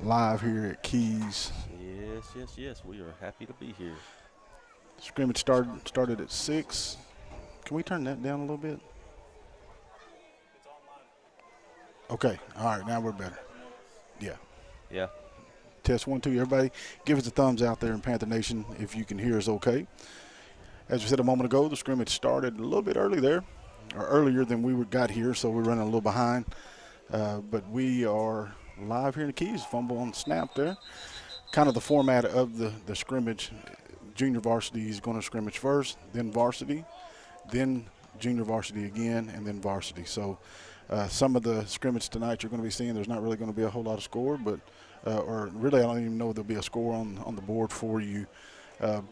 live here at Keys. Yes. We are happy to be here. Scrimmage started at 6. Can we turn that down a little bit? Okay. All right. Now we're better. Yeah. Yeah. Test 1, 2. Everybody, give us a thumbs out there in Panther Nation if you can hear us okay. As we said a moment ago, the scrimmage started a little bit early there, or earlier than we got here, so we're running a little behind. But we are live here in the Keys. Fumble on the snap there. Kind of the format of the scrimmage. Junior varsity is going to scrimmage first, then varsity, then junior varsity again, and then varsity. So some of the scrimmage tonight you're going to be seeing, there's not really going to be a whole lot of score, but or really I don't even know there'll be a score on the board for you.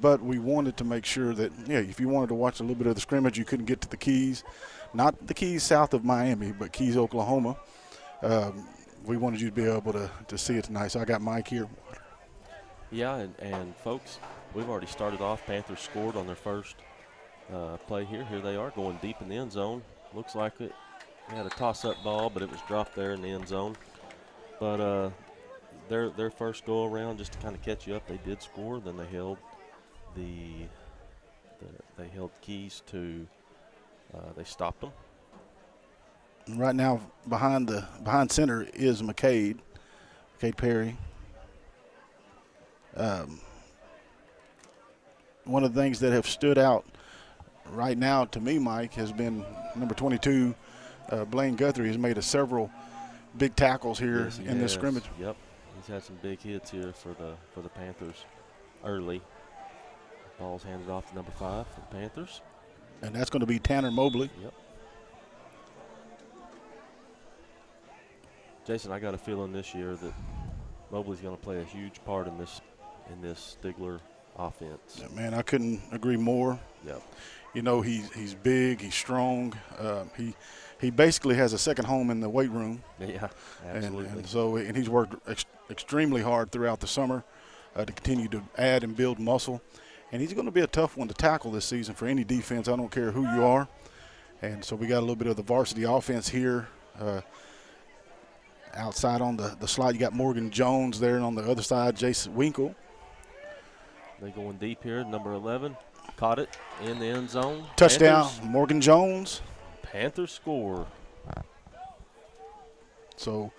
But we wanted to make sure that, if you wanted to watch a little bit of the scrimmage, you couldn't get to the Keys. Not the Keys south of Miami, but Keys, Oklahoma. We wanted you to be able to see it tonight. So I got Mike here. Yeah, and folks, we've already started off. Panthers scored on their first play here. Here they are going deep in the end zone. Looks like it. They had a toss-up ball, but it was dropped there in the end zone. But their first go-around, just to kind of catch you up, they did score. Then they held they held Keys to they stopped them. Right now, behind center is McCade Perry. One of the things that have stood out right now to me, Mike, has been number 22, Blaine Guthrie, has made several big tackles here in this scrimmage. Yep, he's had some big hits here for the Panthers early. Ball's handed off to number 5 for the Panthers. And that's going to be Tanner Mobley. Yep. Jason, I got a feeling this year that Mobley's going to play a huge part in this Stigler offense. Yeah, man, I couldn't agree more. Yep. He's big, he's strong. He basically has a second home in the weight room. Yeah, absolutely. And he's worked extremely hard throughout the summer to continue to add and build muscle. And he's going to be a tough one to tackle this season for any defense. I don't care who you are. And so we got a little bit of the varsity offense here. Outside on the slide, you got Morgan Jones there, and on the other side, Jason Winkle. They're going deep here. Number 11 caught it in the end zone. Touchdown, Panthers. Morgan Jones. Panthers score. So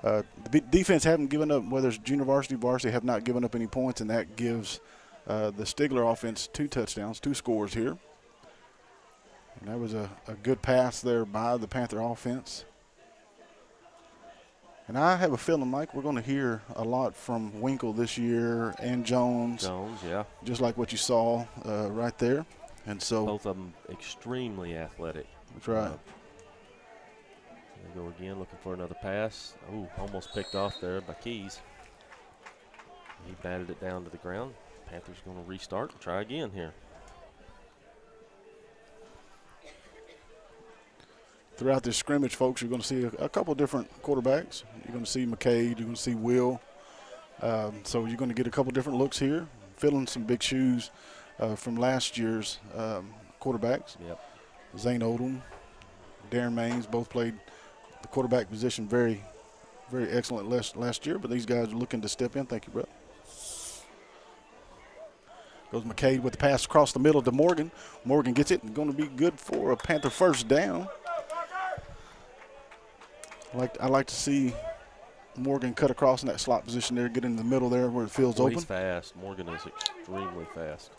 the defense haven't given up, whether it's junior varsity, have not given up any points, and that gives the Stigler offense 2 touchdowns, 2 scores here. And that was a good pass there by the Panther offense. And I have a feeling, Mike, we're going to hear a lot from Winkle this year and Jones. Yeah. Just like what you saw right there. And so both of them extremely athletic. That's right. They go again looking for another pass. Ooh, almost picked off there by Keys. He batted it down to the ground. Panthers going to restart and try again here. Throughout this scrimmage, folks, you're going to see a couple different quarterbacks. You're going to see McCade. You're going to see Will. So you're going to get a couple different looks here, filling some big shoes from last year's quarterbacks. Yep. Zane Odom, Darren Maines both played the quarterback position very, very excellent last year, but these guys are looking to step in. Thank you, brother. Goes McCade with the pass across the middle to Morgan. Morgan gets it and going to be good for a Panther first down. I like to see Morgan cut across in that slot position there, get in the middle there where it feels open. He's fast. Morgan is extremely fast.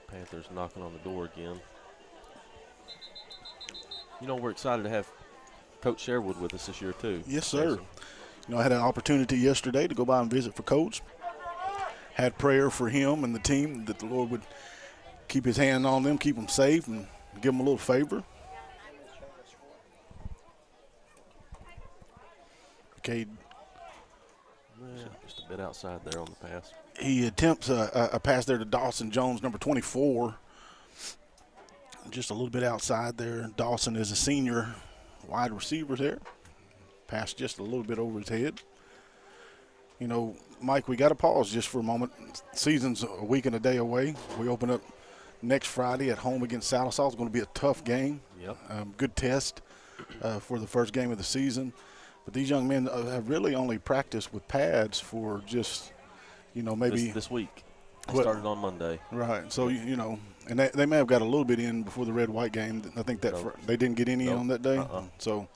Panthers knocking on the door again. We're excited to have Coach Sherwood with us this year too. Yes, sir. I had an opportunity yesterday to go by and visit for Coach. Had prayer for him and the team that the Lord would keep his hand on them, keep them safe, and give them a little favor. Okay. Yeah, just a bit outside there on the pass. He attempts a pass there to Dawson Jones, number 24. Just a little bit outside there. Dawson is a senior wide receiver there. Pass just a little bit over his head. Mike, we got to pause just for a moment. Season's a week and a day away. We open up next Friday at home against Sallisaw. It's going to be a tough game. Yep. Good test for the first game of the season. But these young men have really only practiced with pads for just, maybe this week. They started on Monday. Right. So, and they may have got a little bit in before the red-white game. I think that they didn't get any on that day. So,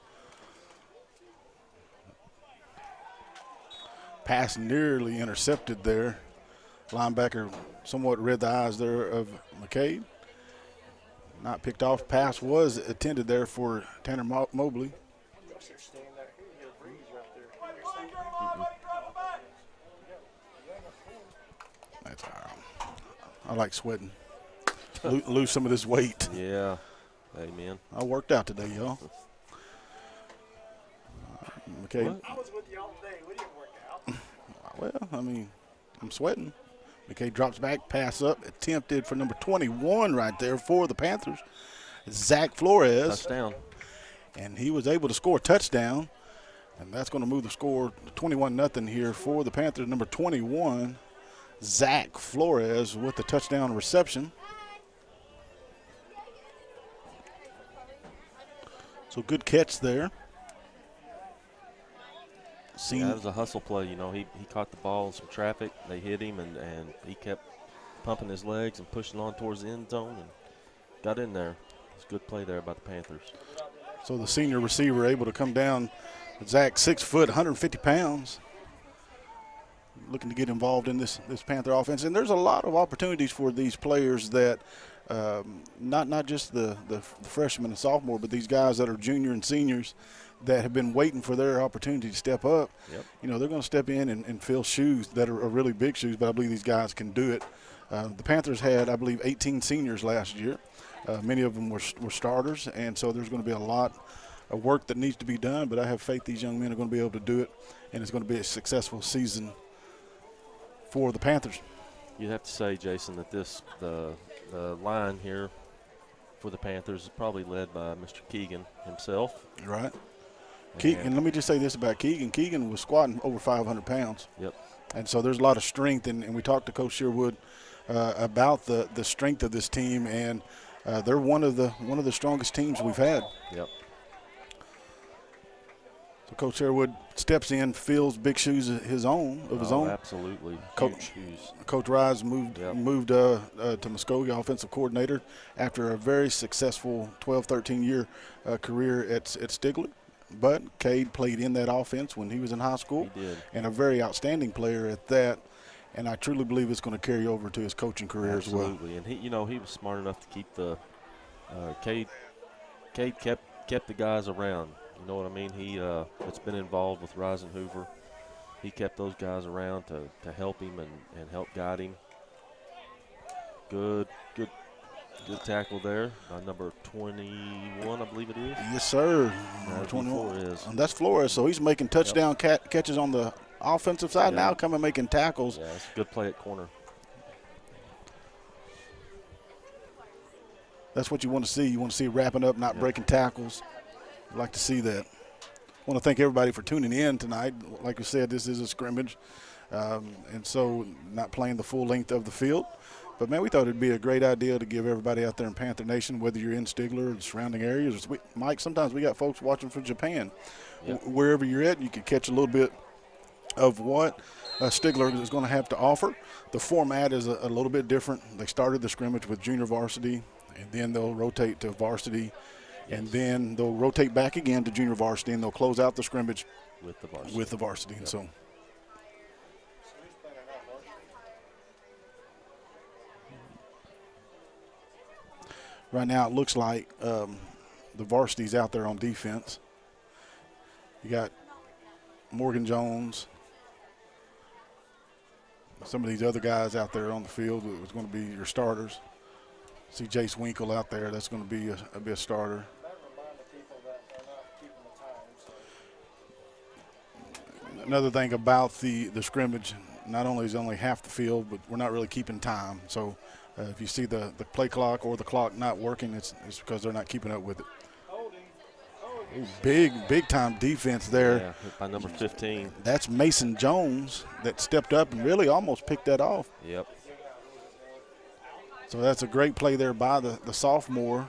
pass nearly intercepted there. Linebacker somewhat read the eyes there of McCade. Not picked off. Pass was attended there for Tanner Mobley. That's all right. I like sweating. Lose some of this weight. Yeah. Amen. I worked out today, y'all. McCade. I was with you all day. We didn't work out. Well, I'm sweating. McCade drops back, pass up, attempted for number 21 right there for the Panthers. Zach Flores. Touchdown. And he was able to score a touchdown. And that's going to move the score 21-0 here for the Panthers. Number 21, Zach Flores with the touchdown reception. So good catch there. Yeah, that was a hustle play. He caught the ball in some traffic. They hit him, and he kept pumping his legs and pushing on towards the end zone and got in there. It was a good play there by the Panthers. So the senior receiver able to come down. Zach, 6 foot, 150 pounds. Looking to get involved in this Panther offense. And there's a lot of opportunities for these players that not just the freshmen and sophomore, but these guys that are junior and seniors that have been waiting for their opportunity to step up. Yep. They're going to step in and fill shoes that are really big shoes, but I believe these guys can do it. The Panthers had, I believe, 18 seniors last year. Many of them were starters, and so there's going to be a lot of work that needs to be done, but I have faith these young men are going to be able to do it, and it's going to be a successful season for the Panthers. You'd have to say, Jason, that the line here for the Panthers is probably led by Mr. Keegan himself. Right. And let me just say this about Keegan. Keegan was squatting over 500 pounds. Yep. And so there's a lot of strength, and we talked to Coach Sherwood about the strength of this team, and they're one of the strongest teams we've had. Yep. So Coach Sherwood steps in, fills big shoes his own. Absolutely. Coach shoes. Coach Rise moved to Muskogee offensive coordinator after a very successful 12-13 year career at Stigler. But Cade played in that offense when he was in high school. He did. And a very outstanding player at that. And I truly believe it's going to carry over to his coaching career as well. Absolutely. And he was smart enough to keep the Cade kept the guys around. You know what I mean? He has been involved with Rising Hoover. He kept those guys around to help him and help guide him. Good tackle there by number 21, I believe it is. Yes, sir. Number 21 is. And that's Flores. So he's making touchdown catches on the offensive side. Now coming making tackles. Yeah, it's a good play at corner. That's what you want to see. You want to see wrapping up, not breaking tackles. I'd like to see that. I want to thank everybody for tuning in tonight. Like we said, this is a scrimmage, and so not playing the full length of the field. But, man, we thought it would be a great idea to give everybody out there in Panther Nation, whether you're in Stigler or the surrounding areas. Mike, sometimes we got folks watching from Japan. Yep. Wherever you're at, you can catch a little bit of what Stigler is going to have to offer. The format is a little bit different. They started the scrimmage with junior varsity, and then they'll rotate to varsity. And then they'll rotate back again to junior varsity, and they'll close out the scrimmage with the varsity. Yep. And so right now it looks like the varsity's out there on defense. You got Morgan Jones, some of these other guys out there on the field. It was going to be your starters. See Jace Winkle out there. That's going to be a starter. Another thing about the scrimmage, not only is only half the field, but we're not really keeping time. So if you see the play clock or the clock not working, it's because they're not keeping up with it. Ooh, big time defense there. Yeah, by number 15. That's Mason Jones that stepped up and really almost picked that off. Yep. So that's a great play there by the sophomore.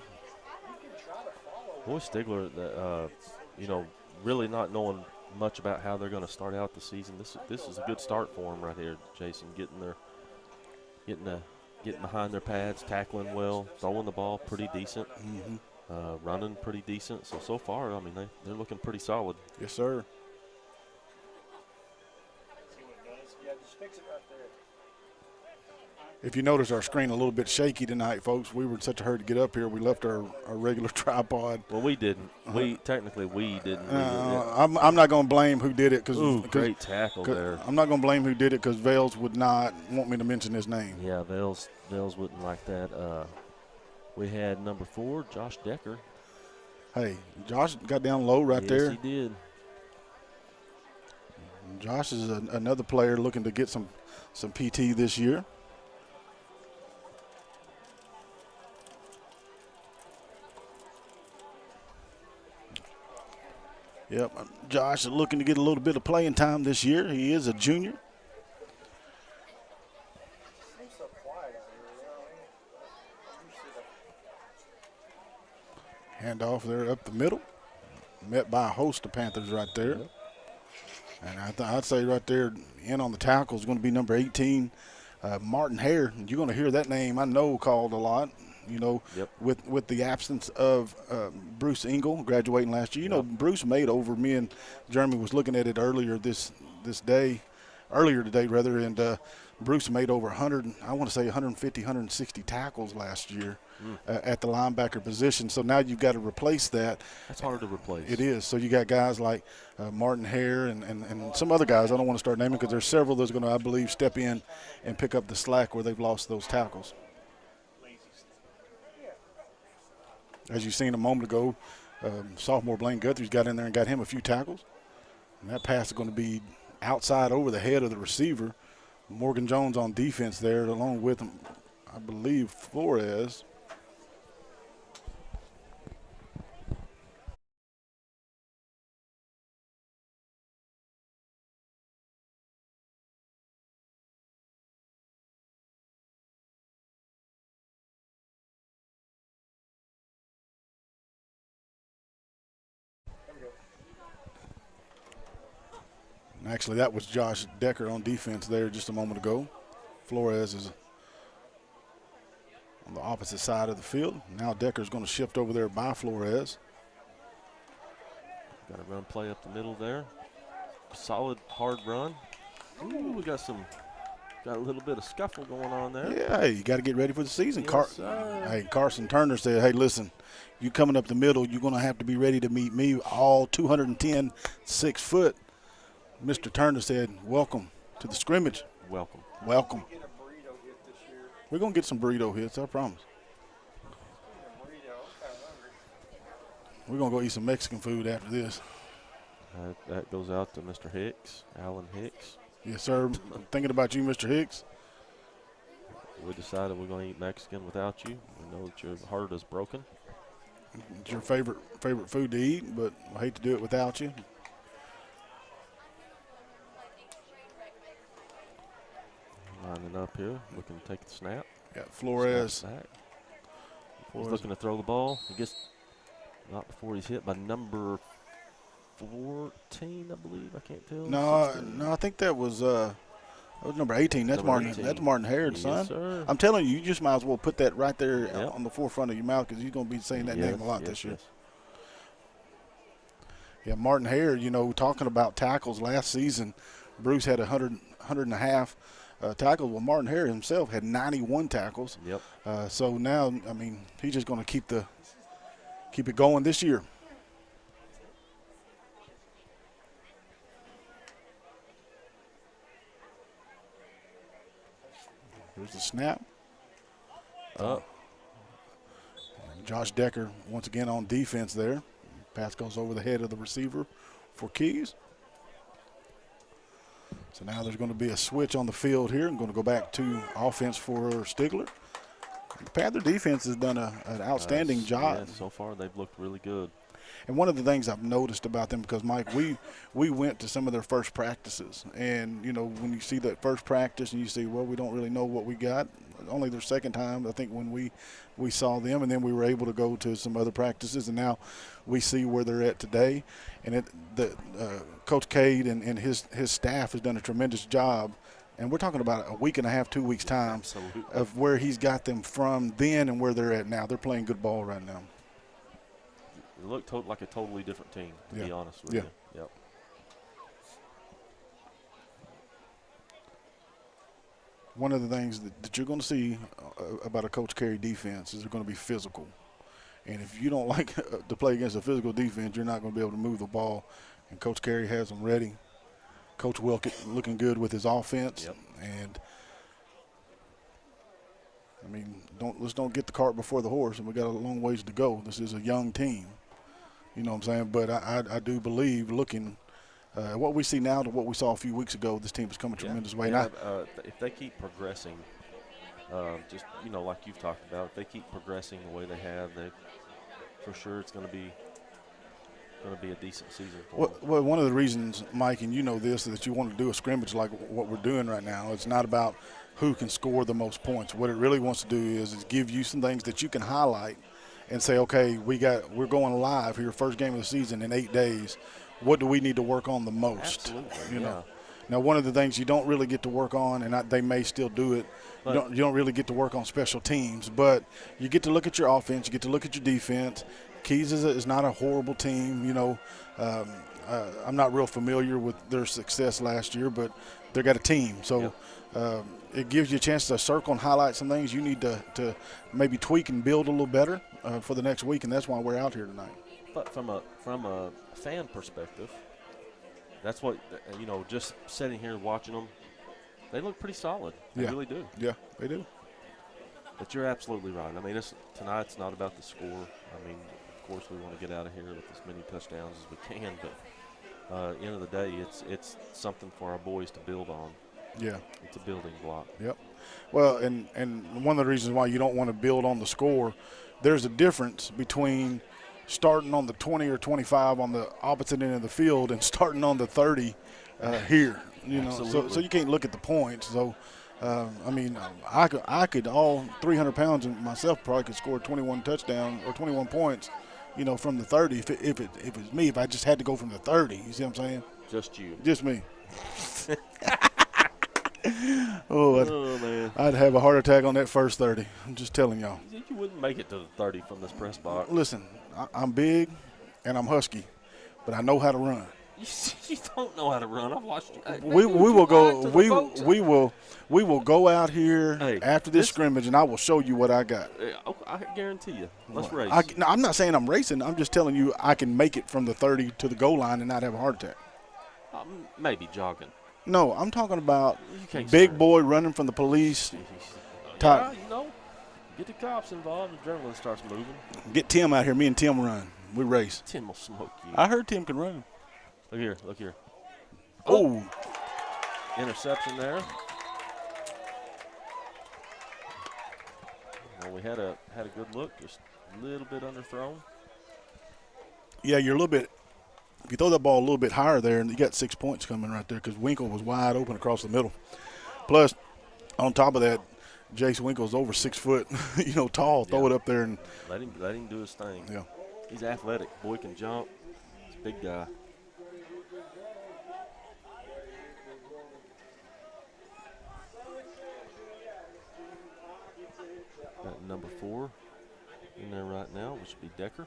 Boy, Stigler, you know, really not knowing much about how they're going to start out the season. This is a good start for them right here, Jason. Getting behind their pads, tackling well, throwing the ball pretty decent, running pretty decent. So far, I mean, they're looking pretty solid. Yes, sir. See what it does? Yeah, just fix it right there. If you notice our screen a little bit shaky tonight, folks, we were in such a hurry to get up here. We left our regular tripod. Well, we didn't. We didn't. I'm not going to blame who did it because great tackle there. I'm not going to blame who did it because Vales would not want me to mention his name. Yeah, Vales wouldn't like that. We had number 4, Josh Decker. Hey, Josh got down low right there. Yes, he did. Josh is another player looking to get some PT this year. Yep, Josh is looking to get a little bit of playing time this year. He is a junior. Seems so quiet out here, you know what I mean? Handoff there up the middle. Met by a host of Panthers right there. Yep. And I'd say right there, in on the tackle is going to be number 18, Martin Hare. You're going to hear that name, I know, called a lot. You know, with the absence of Bruce Engel graduating last year. You know, Bruce made over, me and Jeremy was looking at it earlier today, and Bruce made over 150, 160 tackles last year at the linebacker position. So now you've got to replace that. That's hard to replace. It is. So you got guys like Martin Hare and some other guys I don't want to start naming because there's several that's going to, I believe, step in and pick up the slack where they've lost those tackles. As you seen a moment ago, sophomore Blaine Guthrie's got in there and got him a few tackles. And that pass is going to be outside over the head of the receiver. Morgan Jones on defense there, along with, I believe, Flores. Actually, that was Josh Decker on defense there just a moment ago. Flores is on the opposite side of the field. Now Decker's going to shift over there by Flores. Got a run play up the middle there. Solid, hard run. Ooh, we got a little bit of scuffle going on there. Yeah, hey, you got to get ready for the season. Yes, Hey, Carson Turner said, hey, listen, you coming up the middle, you're going to have to be ready to meet me, all 210, 6 foot. Mr. Turner said, welcome to the scrimmage. Welcome. Welcome. Get a burrito hit this year. We're going to get some burrito hits, I promise. Get a burrito. I'm kind of hungry. We're going to go eat some Mexican food after this. That goes out to Mr. Hicks, Alan Hicks. Yes, sir. I'm thinking about you, Mr. Hicks. We decided we're going to eat Mexican without you. We know that your heart is broken. It's your favorite food to eat, but I hate to do it without you. Lining up here, looking to take the snap. Got Flores. Snap back. He's looking to throw the ball. I guess not before he's hit by number 14, I believe. I can't tell. No, I think that was number 18. That's Number Martin. 18. That's Martin Hare, Yes, son. sir. I'm telling you, you just might as well put that right there Yep. on the forefront of your mouth because you're going to be saying that name a lot this year. Yes. Yeah, Martin Hare. You know, talking about tackles last season, Bruce had 100 and a half tackles. Well, Martin Hare himself had 91 tackles. Yep. So now, I mean, he's just going to keep it going this year. Here's the snap. Josh Decker once again on defense there. Pass goes over the head of the receiver for Keys. So now there's going to be a switch on the field here. I'm going to go back to offense for Stigler. The Panther defense has done an outstanding job. Yeah, so far they've looked really good. And one of the things I've noticed about them, because Mike, we went to some of their first practices, and when you see that first practice and you see, well, we don't really know what we got. Only their second time, I think, when we saw them, and then we were able to go to some other practices, and now we see where they're at today. And Coach Cade and his staff has done a tremendous job. And we're talking about a week and a half, 2 weeks' time Absolutely. of where he's got them from then and where they're at now. They're playing good ball right now. It looked like a totally different team, to be honest with you. Yep. One of the things that you're going to see about a Coach Carey defense is they're going to be physical. And if you don't like to play against a physical defense, you're not going to be able to move the ball. And Coach Carey has them ready. Coach Wilkett looking good with his offense. Yep. And, I mean, let's don't get the cart before the horse, and we got a long ways to go. This is a young team. You know what I'm saying? But I do believe, looking what we see now to what we saw a few weeks ago, this team has come a tremendous way. And if they keep progressing, just, like you've talked about, if they keep progressing the way they have, for sure it's going to be a decent season for them. Well, one of the reasons, Mike, and you know this, that you want to do a scrimmage like what we're doing right now, it's not about who can score the most points. What it really wants to do is give you some things that you can highlight and say, okay, we're going live here, first game of the season in 8 days. What do we need to work on the most? Absolutely, Now, one of the things you don't really get to work on, and they may still do it, you don't really get to work on special teams, but you get to look at your offense, you get to look at your defense. Keys is not a horrible team. I'm not real familiar with their success last year, but they got a team. So it gives you a chance to circle and highlight some things you need to maybe tweak and build a little better for the next week, and that's why we're out here tonight. But from a fan perspective, that's what, just sitting here watching them, they look pretty solid. They really do. Yeah, they do. But you're absolutely right. I mean, tonight's not about the score. I mean, of course, we want to get out of here with as many touchdowns as we can. But at the end of the day, it's something for our boys to build on. Yeah. It's a building block. Yep. Well, and one of the reasons why you don't want to build on the score, there's a difference between starting on the 20 or 25 on the opposite end of the field and starting on the 30 here. So you can't look at the points. So, I could all 300 pounds and myself probably could score 21 touchdowns or 21 points, from the 30 if it's me, if I just had to go from the 30. You see what I'm saying? Just you. Just me. Man. I'd have a heart attack on that first 30. I'm just telling y'all. You wouldn't make it to the 30 from this press box. Listen, I'm big and I'm husky, but I know how to run. You don't know how to run. I've watched you. We will go. We will go out here after this scrimmage, and I will show you what I got. I guarantee you. Let's race. I'm not saying I'm racing. I'm just telling you I can make it from the 30 to the goal line and not have a heart attack. Maybe jogging. No, I'm talking about big boy running from the police. Yeah, get the cops involved. The adrenaline starts moving. Get Tim out here. Me and Tim run. We race. Tim will smoke you. I heard Tim can run. Look here. Oh. Interception there. Well, we had a good look, just a little bit underthrown. Yeah, you're a little bit. If you throw that ball a little bit higher there, and you got 6 points coming right there because Winkle was wide open across the middle. Plus, on top of that, Jace Winkle's over 6 foot, tall. Throw it up there and let him do his thing. Yeah, he's athletic. Boy can jump. He's a big guy. Got number 4 in there right now, which would be Decker.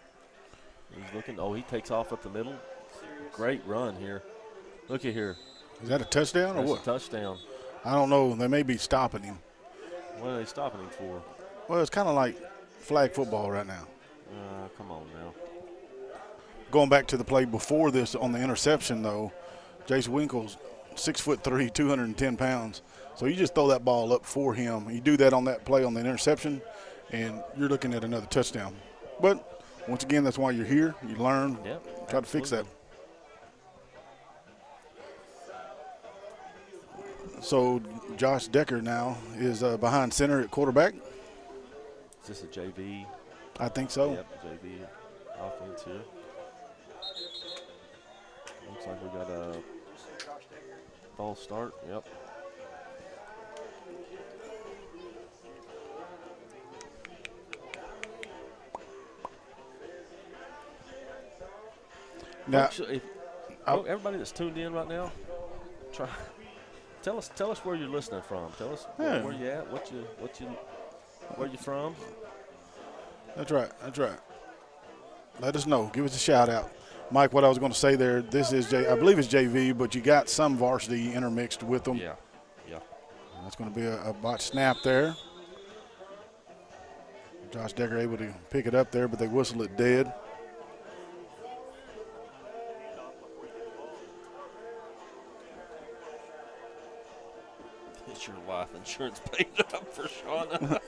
He's looking. Oh, he takes off up the middle. Great run here. Look at here. Is that a touchdown or what? That's a touchdown. I don't know. They may be stopping him. What are they stopping him for? Well, it's kind of like flag football right now. Come on now. Going back to the play before this on the interception, though, Jace Winkle's 6'3", 210 pounds. So you just throw that ball up for him. You do that on that play on the interception, and you're looking at another touchdown. But once again, that's why you're here. You learn, try to fix that. So Josh Decker now is behind center at quarterback. Is this a JV? I think so. Yep, JV offense here. Looks like we got a false start. Yep. Now, Folks, everybody that's tuned in right now, tell us where you're listening from. Tell us where you at, where you from. That's right. Let us know. Give us a shout out. Mike, what I was going to say there, this is, I believe it's JV, but you got some varsity intermixed with them. Yeah. That's going to be a bot snap there. Josh Decker able to pick it up there, but they whistle it dead. Is your life insurance paid up for Shauna?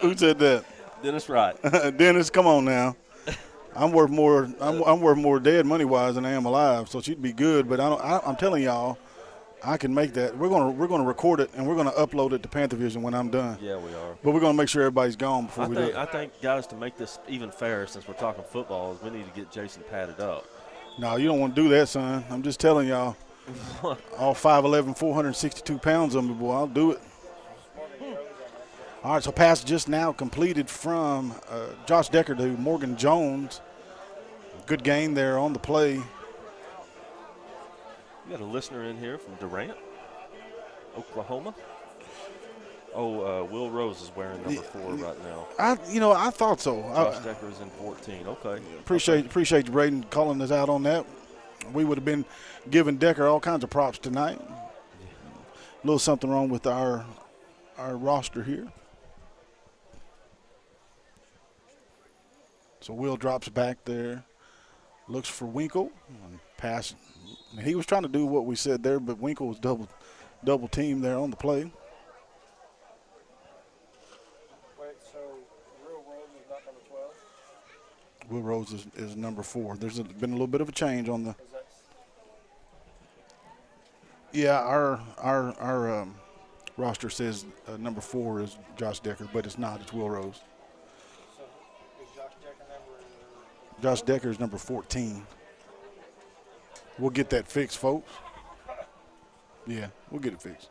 Who said that? Dennis Wright. Dennis, come on now. I'm worth more. I'm worth more dead money wise than I am alive. So she'd be good. But I'm telling y'all, I can make that. We're gonna record it and we're gonna upload it to Panther Vision when I'm done. Yeah, we are. But we're gonna make sure everybody's gone before we do it. I think, guys, to make this even fair, since we're talking football, is we need to get Jason padded up. No, you don't want to do that, son. I'm just telling y'all. All 5'11", 462 pounds on me, boy. I'll do it. All right, so pass just now completed from Josh Decker to Morgan Jones. Good gain there on the play. We got a listener in here from Durant, Oklahoma. Will Rose is wearing number 4 right now. I thought so. Josh Decker is in 14. Okay. Appreciate you, Braden, calling us out on that. We would have been giving Decker all kinds of props tonight. A little something wrong with our roster here. So Will drops back there, looks for Winkle, and pass. He was trying to do what we said there, but Winkle was double teamed there on the play. Wait, so Will Rose is not number 12? Will Rose is number 4. There's been a little bit of a change on the. Yeah, our roster says number 4 is Josh Decker, but it's not. It's Will Rose. So is Josh Decker number? Josh Decker is number 14. We'll get that fixed, folks. Yeah, we'll get it fixed.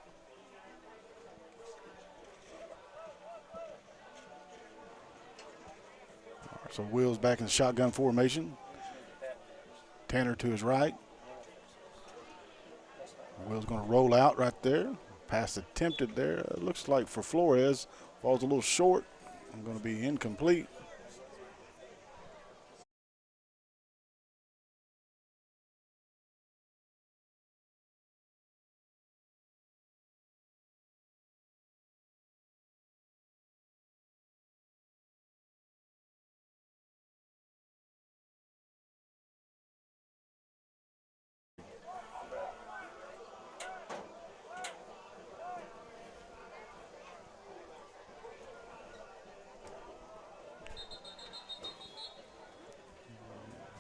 All right, so Will's back in the shotgun formation. Tanner to his right. Will's going to roll out right there. Pass attempted there. It looks like for Flores. Falls a little short. I'm going to be incomplete.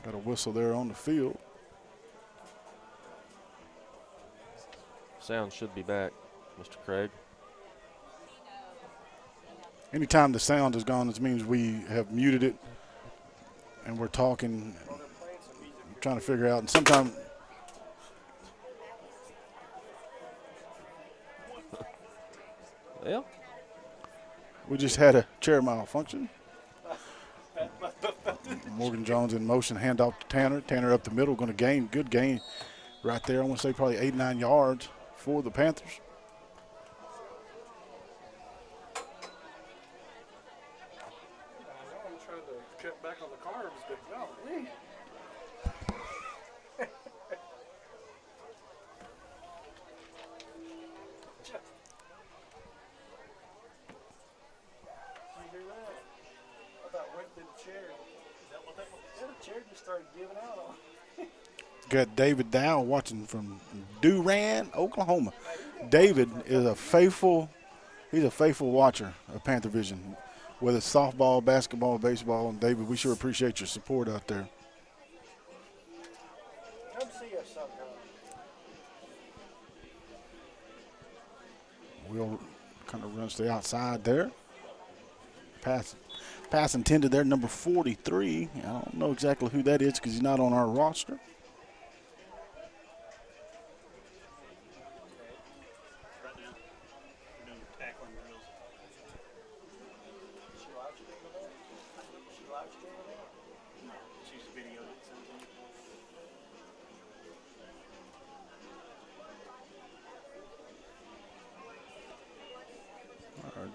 Got a whistle there on the field. Sound should be back, Mr. Craig. Anytime the sound is gone, this means we have muted it and we're talking, trying to figure out. And sometimes Well, we just had a chair malfunction. Morgan Jones in motion, hand off to Tanner. Tanner up the middle, going to gain, good gain right there. I want to say probably 8-9 yards for the Panthers. I'm trying to cut back on the carbs, but golly. You hear that? I thought went through the chair. Is that what that was? Yeah, the chair just started giving out on. Got David Dow watching from Durant, Oklahoma. David is he's a faithful watcher of Panther Vision, whether it's softball, basketball, baseball. And David, we sure appreciate your support out there. Come see us sometime. Will kind of runs to the outside there. Pass intended there, number 43. I don't know exactly who that is because he's not on our roster.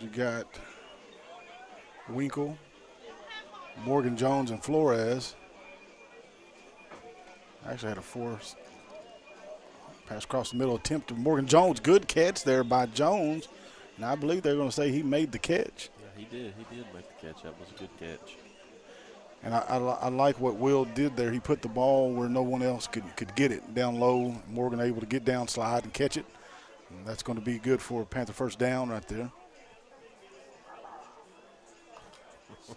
You got Winkle, Morgan Jones, and Flores. Actually had a force pass across the middle attempt to Morgan Jones. Good catch there by Jones. And I believe they're going to say he made the catch. Yeah, he did. He did make the catch. That was a good catch. And I like what Will did there. He put the ball where no one else could get it down low. Morgan able to get down, slide, and catch it. And that's going to be good for Panther first down right there. It's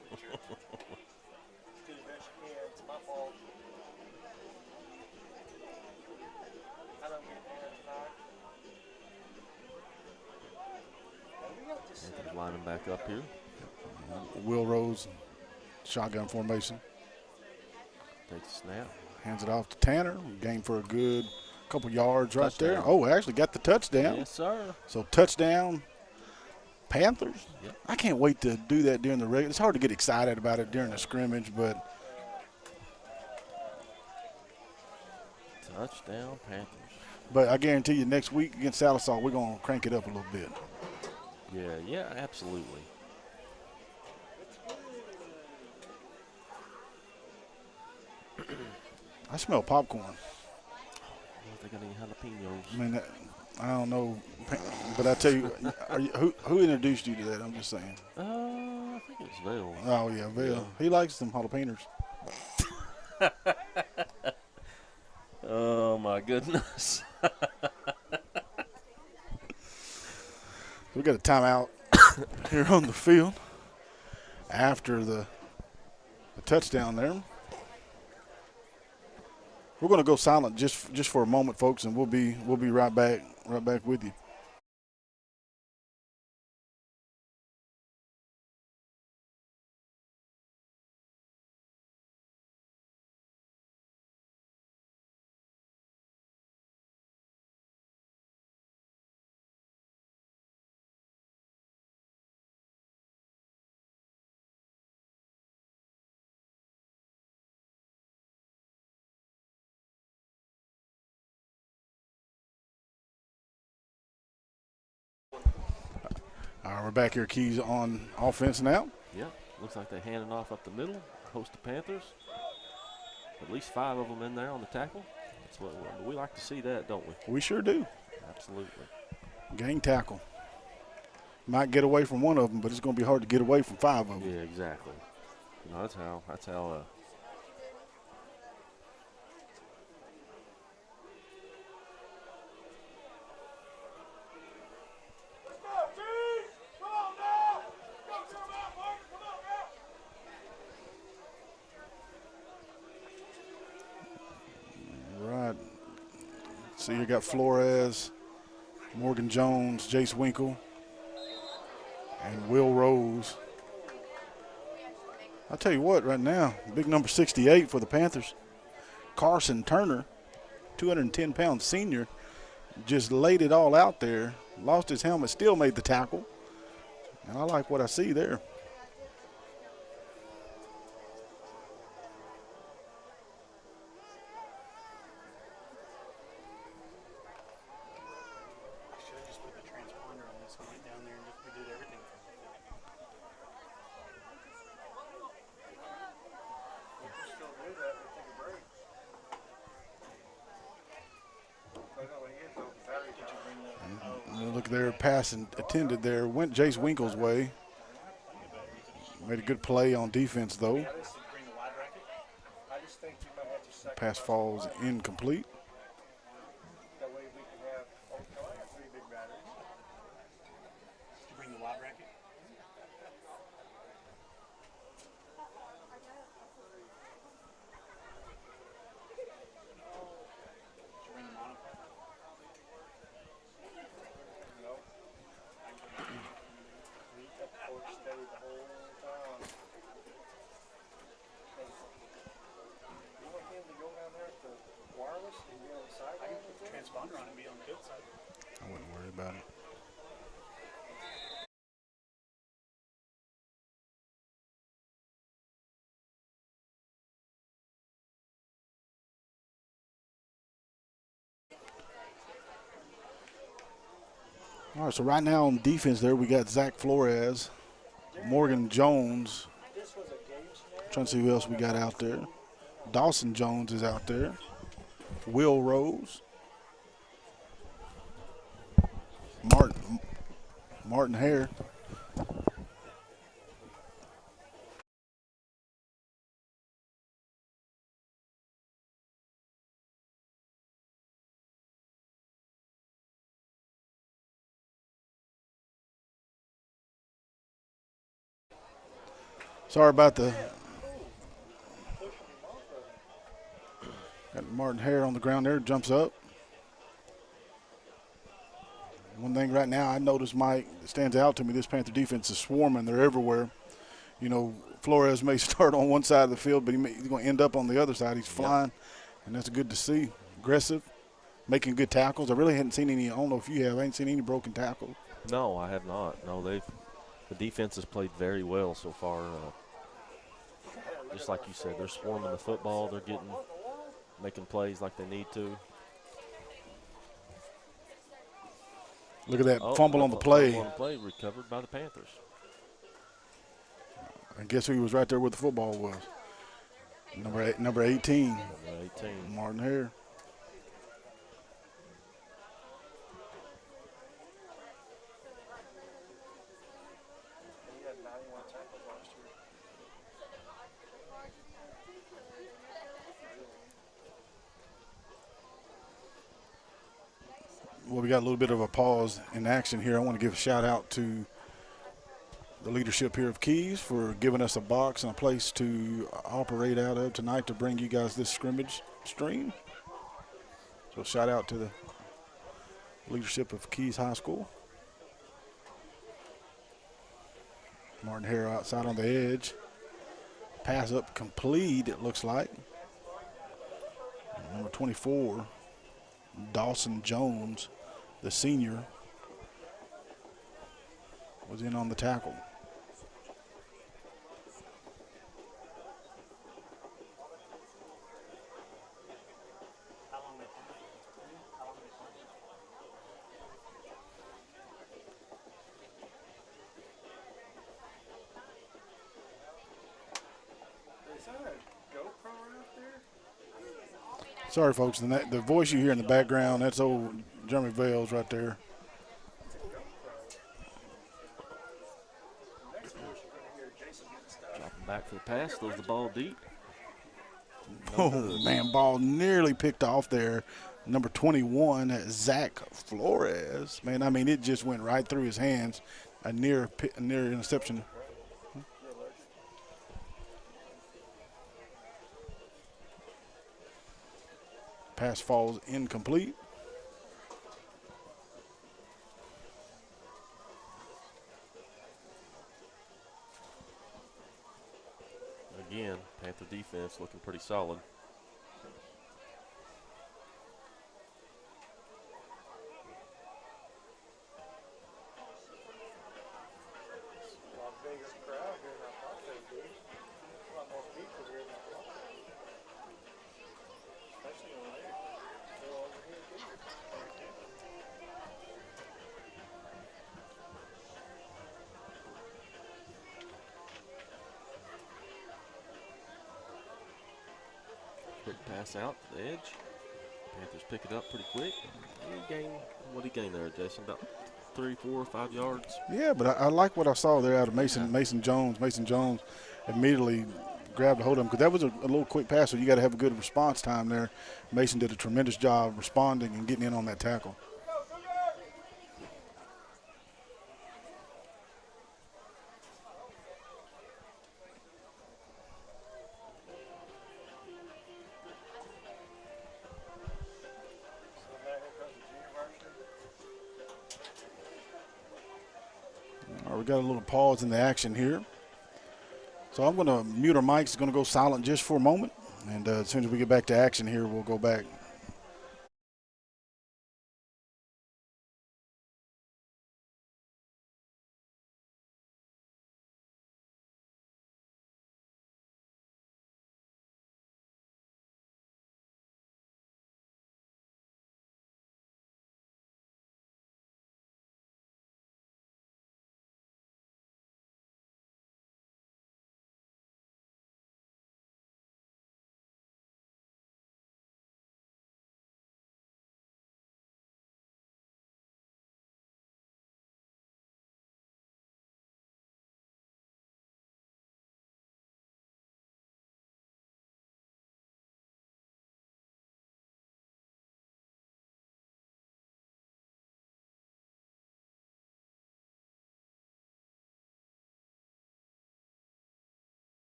my fault. I don't get there tonight. Panthers lining back up here. Will Rose, shotgun formation. Takes a snap. Hands it off to Tanner. Game for a good couple yards right Touchdown. there. Oh, actually got the touchdown. Yes, sir. So touchdown, Panthers. Yep. I can't wait to do that during the regular. It's hard to get excited about it during the scrimmage, but Touchdown, Panthers. I guarantee you next week against Salisaw, we're going to crank it up a little bit. Yeah, absolutely. I smell popcorn. They got any jalapenos? I mean, I don't know, but I tell you, who introduced you to that? I'm just saying. I think it's Vale. Oh yeah, Bill. Yeah. He likes them jalapenos. Oh my goodness. We got a timeout here on the field after the touchdown there. We're going to go silent just for a moment, folks, and we'll be right back with you. All right, we're back here. Keys on offense now. Yeah, looks like they handed off up the middle. Host of Panthers. At least 5 of them in there on the tackle. That's what we like to see that, don't we? We sure do. Absolutely. Gang tackle. Might get away from one of them, but it's going to be hard to get away from 5 of them. Yeah, exactly. You know, that's how. Right. So you got Flores, Morgan Jones, Jace Winkle, and Will Rose. I'll tell you what, right now, big number 68 for the Panthers, Carson Turner, 210-pound senior, just laid it all out there, lost his helmet, still made the tackle. And I like what I see there. Look there, pass and attended there. Went Jace Winkle's way. Made a good play on defense, though. Pass falls incomplete. That way we can have 3 big batteries. Did you bring the wide bracket? Did you bring the monopod? No. We kept the porch steady the whole time. You want him to go down there to wireless and be on the side? I can put the transponder on and be on the good side. I wouldn't worry about it. All right, so right now on defense there, we got Zach Flores, Morgan Jones. This was a game scenario. Trying to see who else we got out there. Dawson Jones is out there. Will Rose. Martin Hare. Sorry about the. Got Martin Hare on the ground there, jumps up. One thing right now I noticed, Mike, that stands out to me, this Panther defense is swarming. They're everywhere. You know, Flores may start on one side of the field, but he's going to end up on the other side. He's flying, and that's good to see. Aggressive, making good tackles. I really hadn't seen any. I don't know if you have. I ain't seen any broken tackles. No, I have not. No, the defense has played very well so far. Just like you said, they're swarming the football. They're making plays like they need to. Look at that fumble on the play. Fumble on the play recovered by the Panthers. And guess who he was right there where the football was? Number 18. Number 18. Martin Hare. He had 91 tackles last year. Well, we got a little bit of a pause in action here. I want to give a shout out to the leadership here of Keys for giving us a box and a place to operate out of tonight to bring you guys this scrimmage stream. So shout out to the leadership of Keys High School. Martin Hare outside on the edge. Pass up complete, it looks like. Number 24, Dawson Jones, the senior, was in on the tackle. Is that a GoPro out there? Sorry, folks, the voice you hear in the background, that's old Jeremy Vales right there. Dropping back for the pass, throws the ball deep. Oh, man, ball nearly picked off there. Number 21, Zach Flores. Man, I mean, it just went right through his hands. A near interception. Pass falls incomplete. Again, Panther defense looking pretty solid. A lot bigger crowd here than I thought they'd be. A lot more people here than I thought they'd be. Especially over there. They're over here too. Quick pass out to the edge. Panthers pick it up pretty quick. What did he gain there, Jason? About 3, 4, 5 yards? Yeah, but I like what I saw there out of Mason Jones. Mason Jones immediately grabbed a hold of him because that was a little quick pass, so you got to have a good response time there. Mason did a tremendous job responding and getting in on that tackle. So now here comes the junior varsity. All right, we got a little pause in the action here. So I'm going to mute our mics. It's going to go silent just for a moment. And as soon as we get back to action here, we'll go back.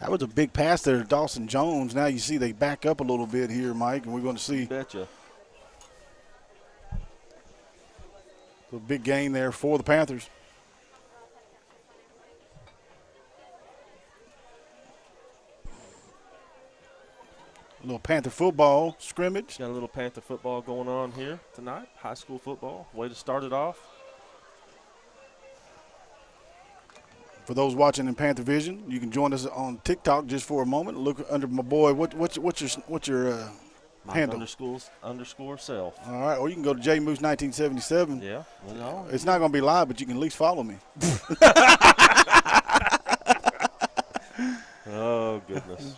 That was a big pass there to Dawson Jones. Now you see they back up a little bit here, Mike, and we're going to see Betcha. a big gain there for the Panthers. A little Panther football scrimmage. Got a little Panther football going on here tonight. High school football. Way to start it off. For those watching in Panther Vision, you can join us on TikTok just for a moment. Look under my boy. What's your handle? Underscore self. All right, or you can go to JMoose1977. Yeah. Well, It's not going to be live, but you can at least follow me. oh, goodness.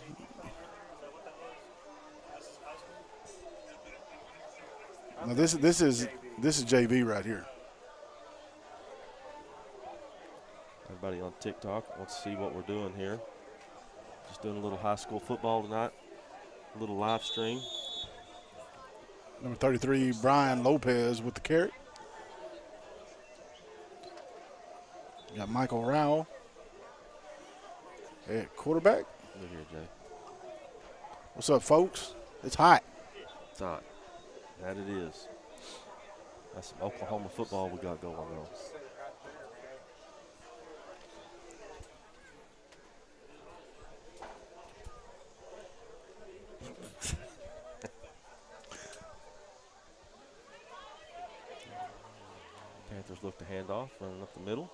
Now this is JV right here. Everybody on TikTok wants to see what we're doing here. Just doing a little high school football tonight. A little live stream. Number 33, Brian Lopez with the carry. You got Michael Rowell at quarterback. Look here, Jay. What's up, folks? It's hot. It's hot. That it is. That's some Oklahoma football we got going on. Panthers look to hand off, running up the middle.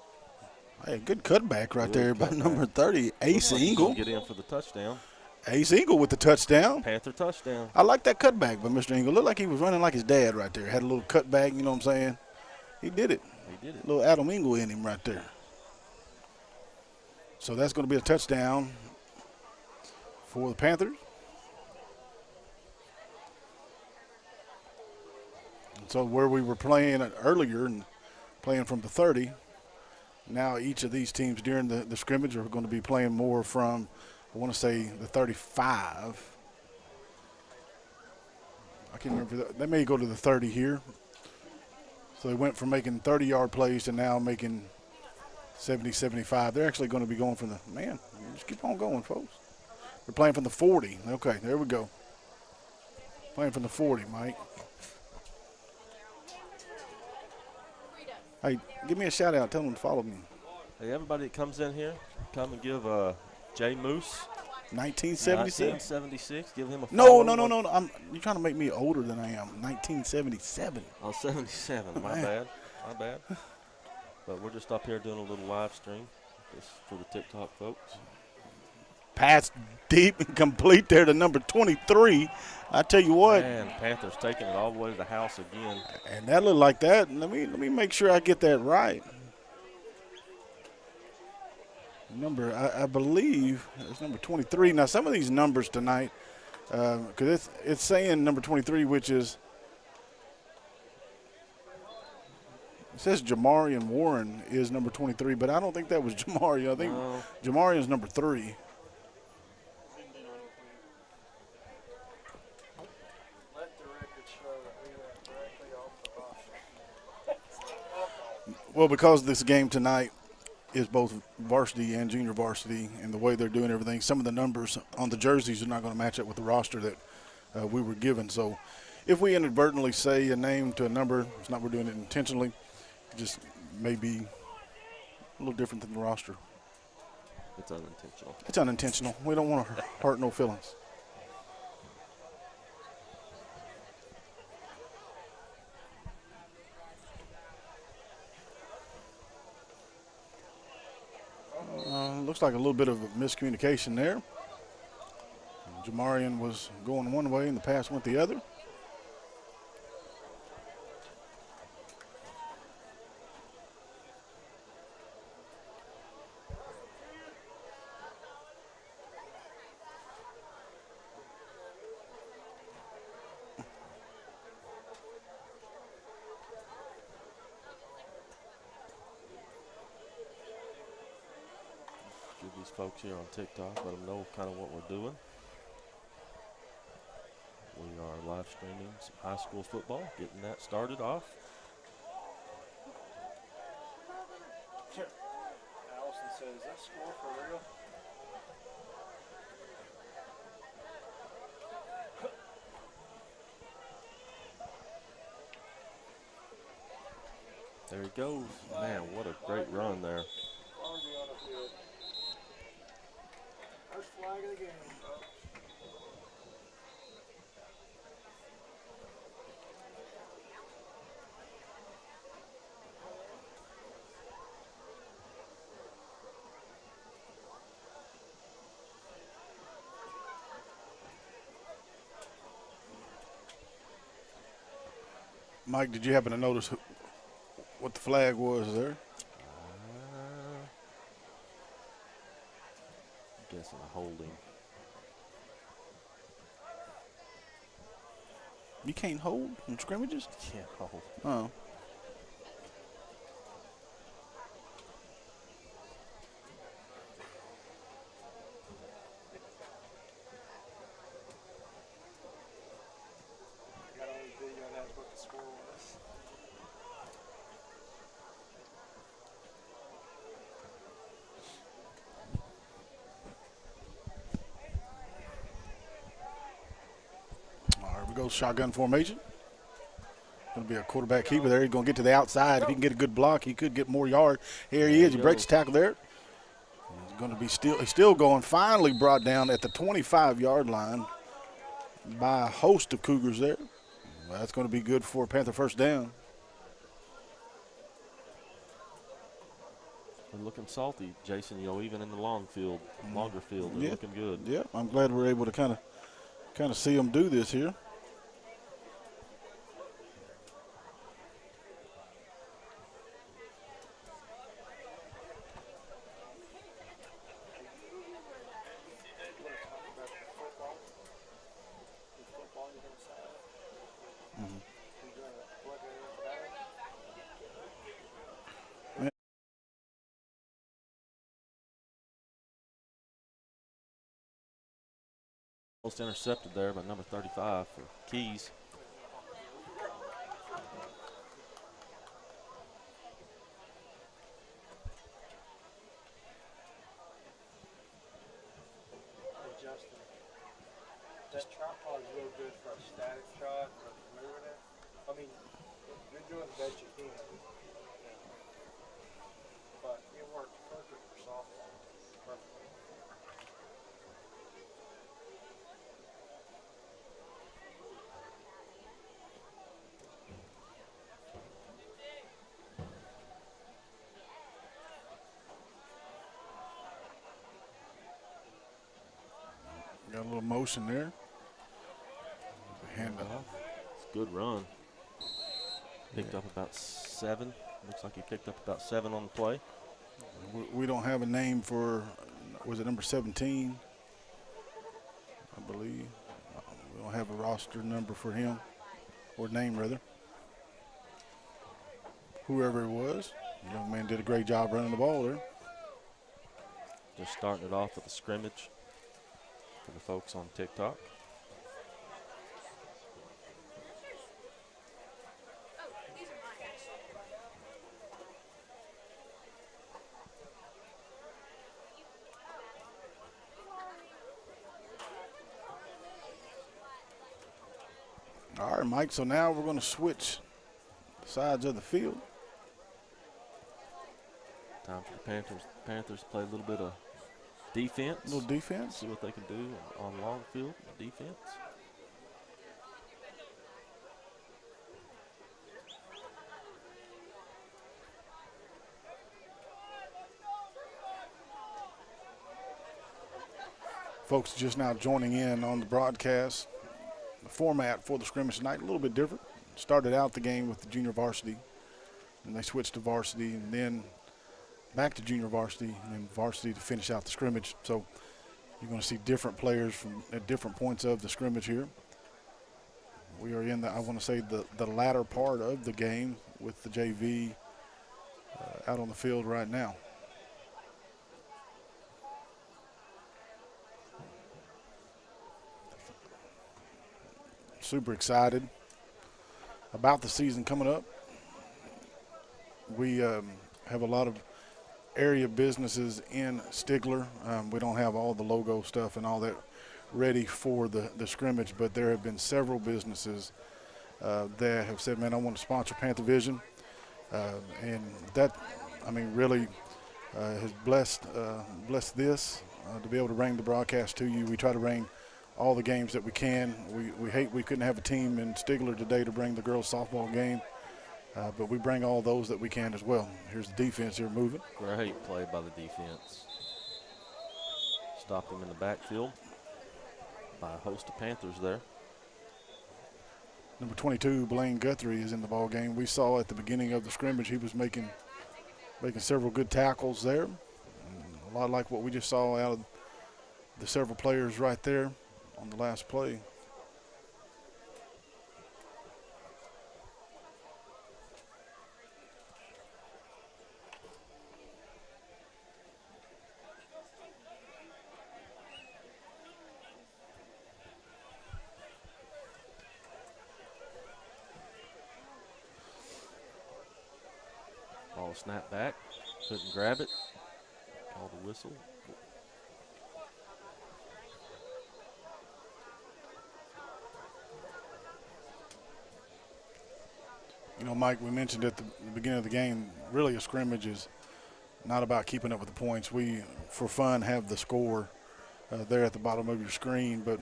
Hey, good cutback right Good there by cutback. number 30, Ace Looks like he's Ingle. gonna get in for the touchdown. Ace Ingle with the touchdown. Panther touchdown. I like that cutback by Mr. Ingle. Looked like he was running like his dad right there. Had a little cutback, you know what I'm saying? He did it. He did it. Little Adam Ingle in him right there. So that's going to be a touchdown for the Panthers. And so where we were playing earlier and playing from the 30, now each of these teams during the scrimmage are going to be playing more from, I want to say, the 35. I can't remember. They may go to the 30 here. So they went from making 30-yard plays to now making 70, 75. They're actually going to be going from the, man, just keep on going, folks. They're playing from the 40. Okay, there we go. Playing from the 40, Mike. Hey, give me a shout out. Tell them to follow me. Hey, everybody that comes in here, come and give Jay Moose 1976. 1976. Give him a No. follow. You're trying to make me older than I am. 1977. Oh, 77. My Man. bad. But we're just up here doing a little live stream just for the TikTok folks. Pass deep and complete there to number 23. I tell you what. Man, Panthers taking it all the way to the house again. And that looked like that. Let me make sure I get that right. I believe it's number 23. Now some of these numbers tonight, because it's saying number 23, which is, it says Jamarian Warren is number 23, but I don't think that was Jamarian. I think No. Jamarian's number 3. Let the record show that we went directly off the roster. Well, because this game tonight is both varsity and junior varsity, and the way they're doing everything, some of the numbers on the jerseys are not going to match up with the roster that we were given. So if we inadvertently say a name to a number, it's not we're doing it intentionally, it just may be a little different than the roster. It's unintentional. It's unintentional. We don't want to hurt no feelings. Looks like a little bit of a miscommunication there. Jamarian was going one way and the pass went the other. Give these folks here on TikTok, let them know kind of what we're doing. We are live streaming some high school football, getting that started off. Allison says, is that score for real? There he goes. Man, what a great run there. Already on the field. First flag of the game, folks. Mike, did you happen to notice what the flag was there? Guessing a holding. You can't hold in scrimmages? Can't hold. Oh. I got on the video, that's what the score was. All right, we go shotgun formation. Going to be a quarterback keeper there. He's going to get to the outside. If he can get a good block, he could get more yard. Here he is. He breaks the tackle there. He's going to be he's still going. Finally brought down at the 25-yard line by a host of Cougars there. Well, that's going to be good for Panther first down. They're looking salty, Jason, even in the longer field, they're looking good. Yeah, I'm glad we're able to kind of see them do this here. Almost intercepted there by number 35 for Keys. Hey, Justin, that tripod is real good for a static shot, for moving it. I mean, you're doing the best you can. But it works perfect for softball. Perfect. Got a little motion there. Hand off. It's a good run. Picked up about 7. Looks like he picked up about 7 on the play. We don't have a name for, was it number 17? I believe. We don't have a roster number for him, or name rather. Whoever it was, the young man did a great job running the ball there. Just starting it off with a scrimmage for the folks on TikTok. All right, Mike, so now we're going to switch sides of the field. Time for the Panthers to play a little bit of defense. A little defense. See what they can do on long field defense. Folks just now joining in on the broadcast. The format for the scrimmage tonight, a little bit different. Started out the game with the junior varsity, and they switched to varsity, and then back to junior varsity, and then varsity to finish out the scrimmage. So you're going to see different players from at different points of the scrimmage here. We are in the, I want to say, the latter part of the game with the JV out on the field right now. Super excited about the season coming up. We have a lot of area businesses in Stigler. We don't have all the logo stuff and all that ready for the scrimmage, but there have been several businesses that have said, man, I want to sponsor Panther Vision. And that, I mean, really has blessed this to be able to bring the broadcast to you. We try to bring all the games that we can. We hate we couldn't have a team in Stigler today to bring the girls softball game, but we bring all those that we can as well. Here's the defense here moving. Great play by the defense. Stopped him in the backfield by a host of Panthers there. Number 22, Blaine Guthrie, is in the ball game. We saw at the beginning of the scrimmage he was making several good tackles there. A lot like what we just saw out of the several players right there on the last play. Ball snapped back, couldn't grab it. Called a whistle. You know, Mike, we mentioned at the beginning of the game, really a scrimmage is not about keeping up with the points. We, for fun, have the score there at the bottom of your screen, but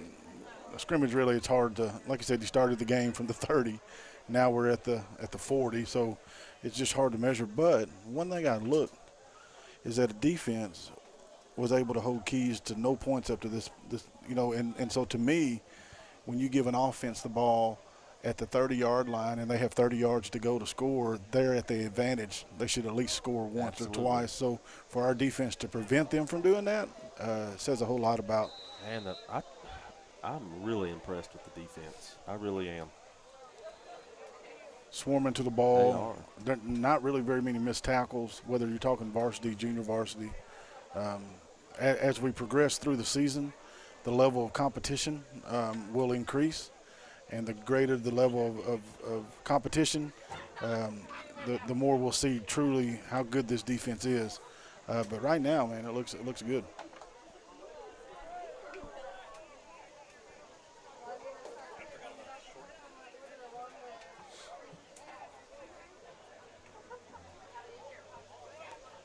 a scrimmage really, it's hard to, like you said, you started the game from the 30. Now we're at the 40, so it's just hard to measure. But one thing I looked is that the defense was able to hold keys to no points up to this you know, and so to me, when you give an offense the ball at the 30-yard line and they have 30 yards to go to score, they're at the advantage. They should at least score once Absolutely. or twice. So for our defense to prevent them from doing that says a whole lot about. And I'm really impressed with the defense. I really am. Swarming to the ball. There are not really very many missed tackles, whether you're talking varsity, junior varsity. As we progress through the season, the level of competition will increase. And the greater the level of competition, the more we'll see truly how good this defense is. But right now, man, it looks good.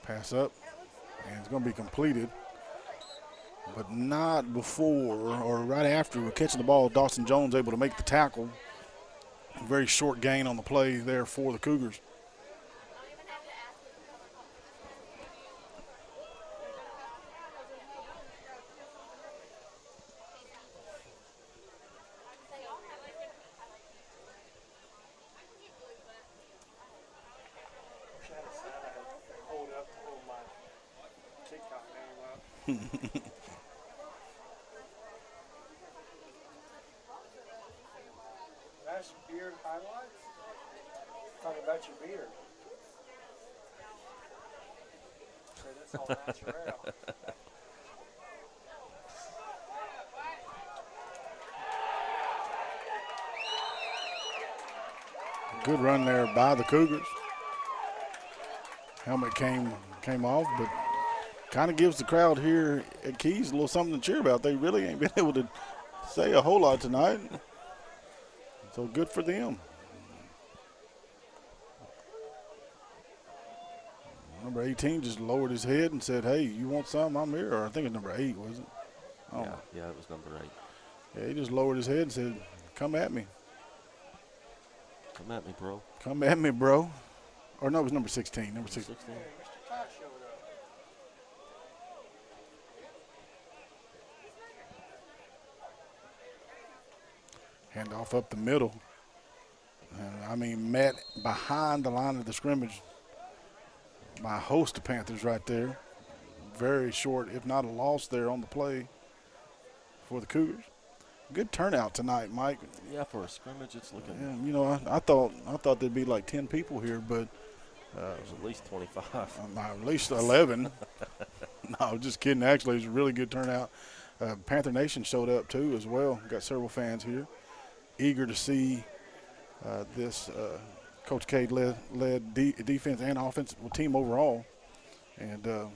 Pass up, and it's going to be completed, but not before or right after we're catching the ball. Dawson Jones able to make the tackle. Very short gain on the play there for the Cougars. That's beard highlights? Talking about your beard. Okay, that's all natural. Good run there by the Cougars. Helmet came off, but kind of gives the crowd here at Keys a little something to cheer about. They really ain't been able to say a whole lot tonight. So good for them. Number 18 just lowered his head and said, "Hey, you want some? I'm here." Or I think it's number 8, was it? Oh. Yeah, it was number 8. Yeah, he just lowered his head and said, "Come at me. Come at me, bro." Come at me, bro." Or no, it was number 16. Number 16. 16. Hey, Mr. Ty showed up. Hand off up the middle. And, I mean, met behind the line of the scrimmage by a host of Panthers right there. Very short, if not a loss there on the play for the Cougars. Good turnout tonight, Mike. Yeah, for a scrimmage, it's looking. Yeah, you know, I thought there'd be like 10 people here, but There's at least 25. at least 11. No, just kidding. Actually, it was a really good turnout. Panther Nation showed up too as well. Got several fans here, eager to see this Coach K led defense and offensive team overall, and I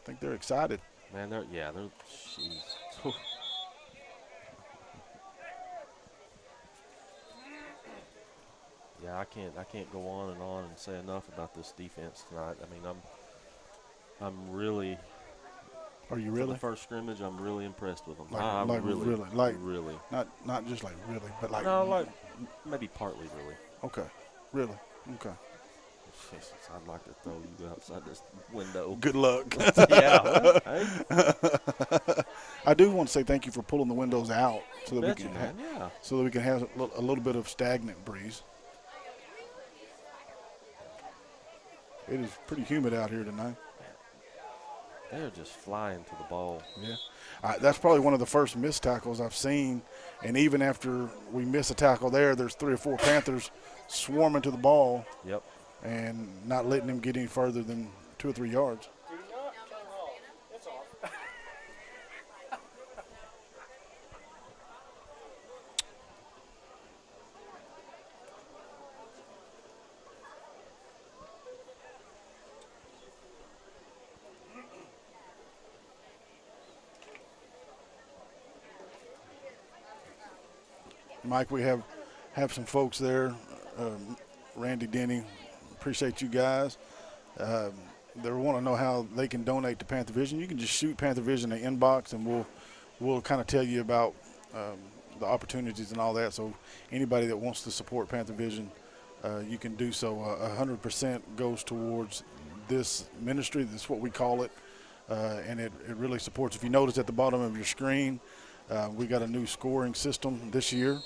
think they're excited. Man, they're jeez. Yeah, I can't go on and say enough about this defense tonight. I mean, I'm really. Are you For really? the first scrimmage, I'm really impressed with them. Like really, really. Not just like really, but like. No, like maybe partly really. Okay, really. Okay. Jesus, I'd like to throw you outside this window. Good luck. Yeah. Well, hey, I do want to say thank you for pulling the windows out so that we bet can you, man. Yeah. so that we can have a little bit of stagnant breeze. It is pretty humid out here tonight. They're just flying to the ball. Yeah. That's probably one of the first missed tackles I've seen. And even after we miss a tackle there's 3 or 4 Panthers swarming to the ball. Yep. And not letting them get any further than 2 or 3 yards. Do not turn off. It's off. Mike, we have some folks there. Randy, Denny, appreciate you guys. They want to know how they can donate to Panther Vision. You can just shoot Panther Vision in the inbox, and we'll kind of tell you about the opportunities and all that. So anybody that wants to support Panther Vision, you can do so. 100% goes towards this ministry. That's what we call it, and it really supports. If you notice at the bottom of your screen, we got a new scoring system this year,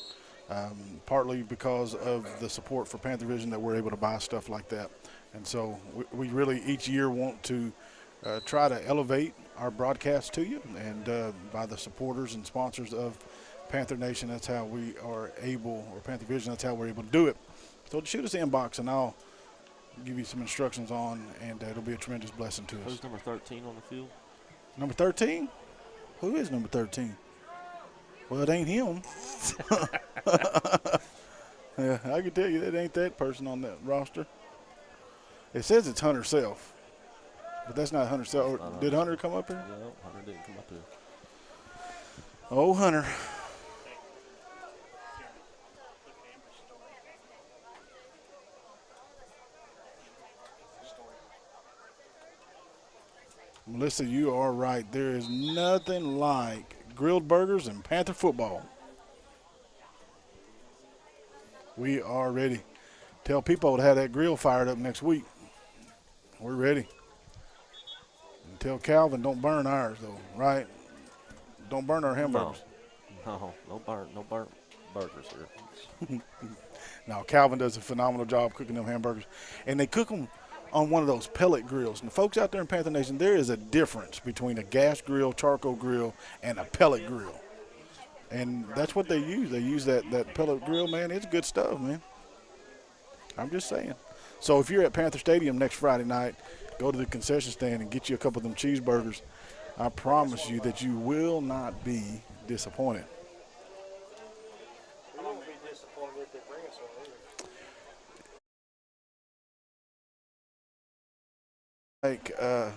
partly because of the support for Panther Vision that we're able to buy stuff like that. And so we really each year want to try to elevate our broadcast to you, and by the supporters and sponsors of Panther Nation, that's how we are able, or Panther Vision, that's how we're able to do it. So shoot us an inbox, and I'll give you some instructions on, and it'll be a tremendous blessing to us. Who's number 13 on the field? Number 13? Who is number 13? Well, it ain't him. Yeah, I can tell you that ain't that person on that roster. It says it's Hunter Self, but that's not Hunter Self. Did Hunter come up here? No, Hunter didn't come up here. Oh, Hunter. Melissa, you are right. There is nothing like grilled burgers and Panther football. We are ready. Tell people to have that grill fired up next week. We're ready. And tell Calvin don't burn ours, though, right? Don't burn our hamburgers. No burnt burgers here. No, Calvin does a phenomenal job cooking them hamburgers. And they cook them on one of those pellet grills. And the folks out there in Panther Nation, there is a difference between a gas grill, charcoal grill, and a pellet grill. And that's what they use. They use that pellet grill, man. It's good stuff, man. I'm just saying. So if you're at Panther Stadium next Friday night, go to the concession stand and get you a couple of them cheeseburgers. I promise you that you will not be disappointed. We won't be disappointed if they bring us one either.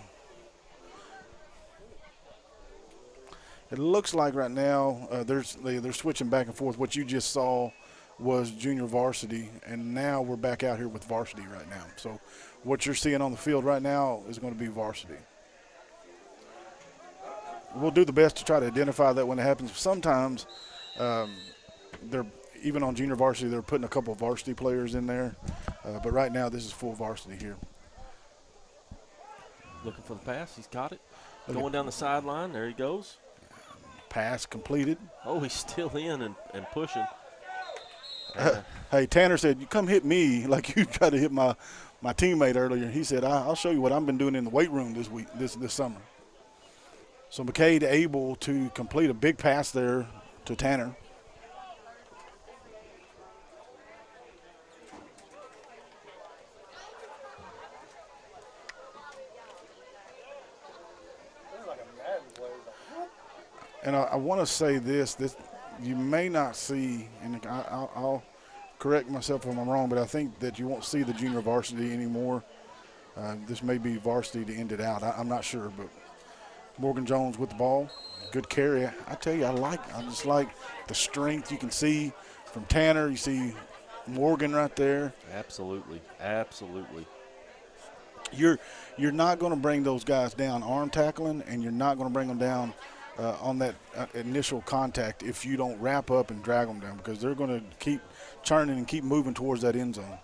It looks like right now they're switching back and forth. What you just saw was junior varsity, and now we're back out here with varsity right now. So what you're seeing on the field right now is going to be varsity. We'll do the best to try to identify that when it happens. Sometimes they're even on junior varsity, they're putting a couple of varsity players in there. But right now this is full varsity here. Looking for the pass. He's caught it. Going down the sideline. There he goes. Pass completed. Oh, he's still in and pushing. Hey, Tanner said, you come hit me like you tried to hit my teammate earlier. He said, I'll show you what I've been doing in the weight room this summer. So McCade able to complete a big pass there to Tanner. And I want to say this you may not see, and I'll correct myself if I'm wrong, but I think that you won't see the junior varsity anymore. This may be varsity to end it out. I'm not sure, but Morgan Jones with the ball. Good carry. I tell you, I just like the strength you can see from Tanner. You see Morgan right there. Absolutely, absolutely. You're not going to bring those guys down arm tackling, and you're not going to bring them down on that initial contact if you don't wrap up and drag them down, because they're going to keep churning and keep moving towards that end zone.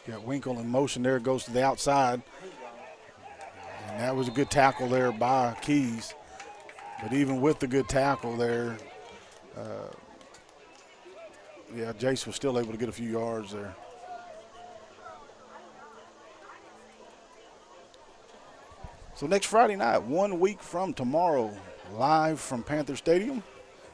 Got Winkle in motion there, goes to the outside. And that was a good tackle there by Keys. But even with the good tackle there, Jace was still able to get a few yards there. So next Friday night, 1 week from tomorrow, live from Panther Stadium,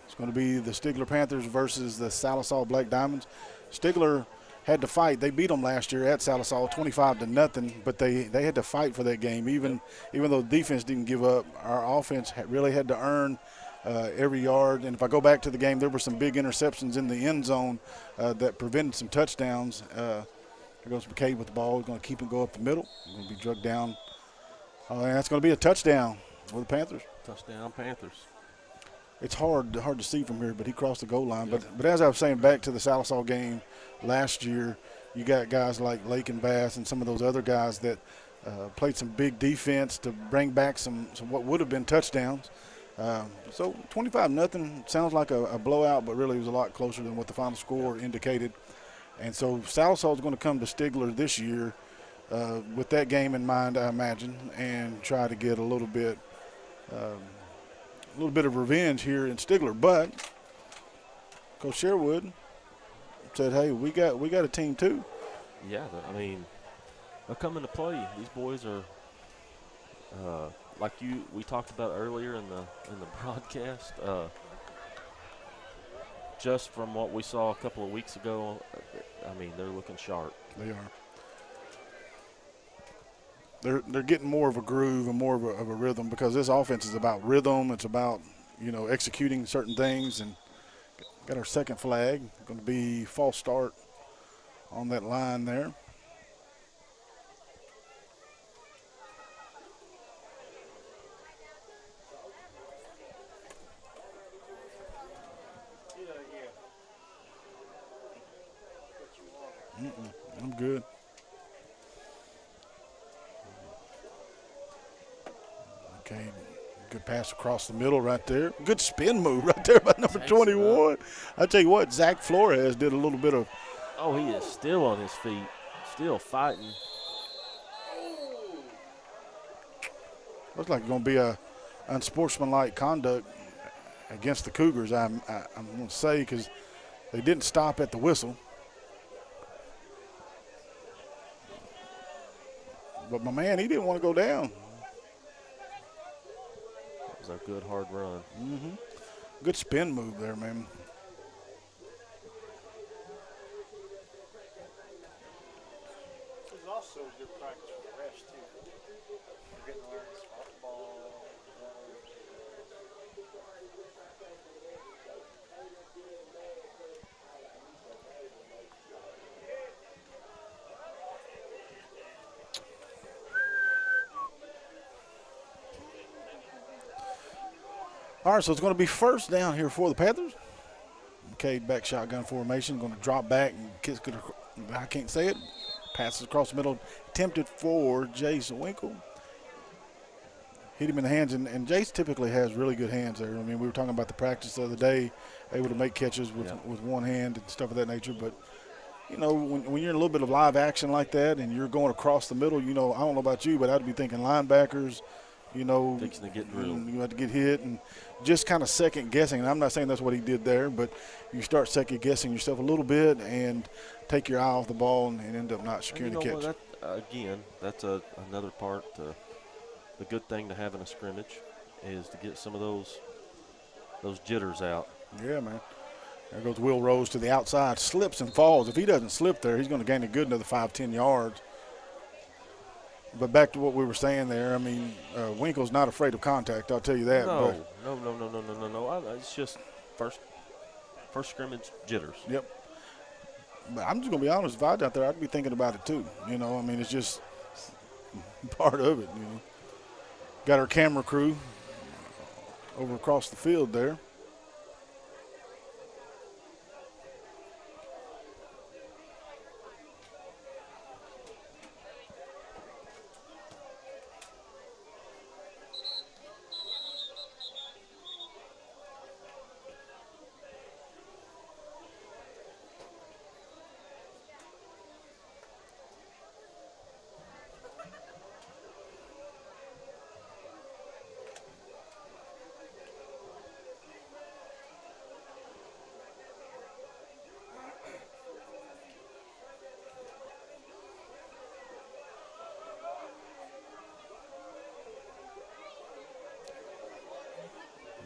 it's going to be the Stigler Panthers versus the Salisal Black Diamonds. Stigler had to fight. They beat them last year at Salisal 25-0, but they had to fight for that game. Even though the defense didn't give up, our offense really had to earn every yard. And if I go back to the game, there were some big interceptions in the end zone that prevented some touchdowns. There goes McCabe with the ball. He's going to keep it go up the middle. He's going to be drugged down. And that's going to be a touchdown for the Panthers. Touchdown Panthers. It's hard to see from here, but he crossed the goal line. Yep. But as I was saying, back to the Salisal game last year, you got guys like Lake and Bass and some of those other guys that played some big defense to bring back some what would have been touchdowns. So 25-0 sounds like a blowout, but really it was a lot closer than what the final score indicated. And so Salisal is going to come to Stigler this year with that game in mind, I imagine, and try to get a little bit of revenge here in Stigler. But Coach Sherwood said, hey, we got a team too. Yeah, I mean, they'll come into play. These boys are like we talked about earlier in the broadcast. Just from what we saw a couple of weeks ago, I mean, they're looking sharp. They are. They're getting more of a groove and more of a rhythm, because this offense is about rhythm. It's about, executing certain things. And got our second flag. Going to be false start on that line there. I'm good. Okay, good pass across the middle right there. Good spin move right there by number 21. I tell you what, Zach Flores did a little bit of. Oh, he is still on his feet, still fighting. Looks like it's going to be a unsportsmanlike conduct against the Cougars, I'm going to say, because they didn't stop at the whistle. But my man, he didn't want to go down. That was a good hard run. Mm-hmm. Good spin move there, man. This is also a good practice for the refs, too. They're getting to learn to spot the ball. All right, so it's going to be first down here for the Panthers. McCade back shotgun formation, going to drop back and kick it. I can't say it. Passes across the middle, attempted for Jace Winkle. Hit him in the hands, and Jace typically has really good hands there. I mean, we were talking about the practice the other day, able to make catches with one hand and stuff of that nature. But, when you're in a little bit of live action like that and you're going across the middle, I don't know about you, but I'd be thinking linebackers, fixing to get drilled. You have to get hit and just kind of second guessing. And I'm not saying that's what he did there, but you start second guessing yourself a little bit and take your eye off the ball and end up not securing the catch. That's another part. The good thing to have in a scrimmage is to get some of those jitters out. Yeah, man. There goes Will Rose to the outside, slips and falls. If he doesn't slip there, he's going to gain a good another 5-10 yards. But back to what we were saying there, I mean, Winkle's not afraid of contact, I'll tell you that. No. It's just first scrimmage jitters. Yep. But I'm just going to be honest, if I was out there, I'd be thinking about it too. I mean, it's just part of it, Got our camera crew over across the field there.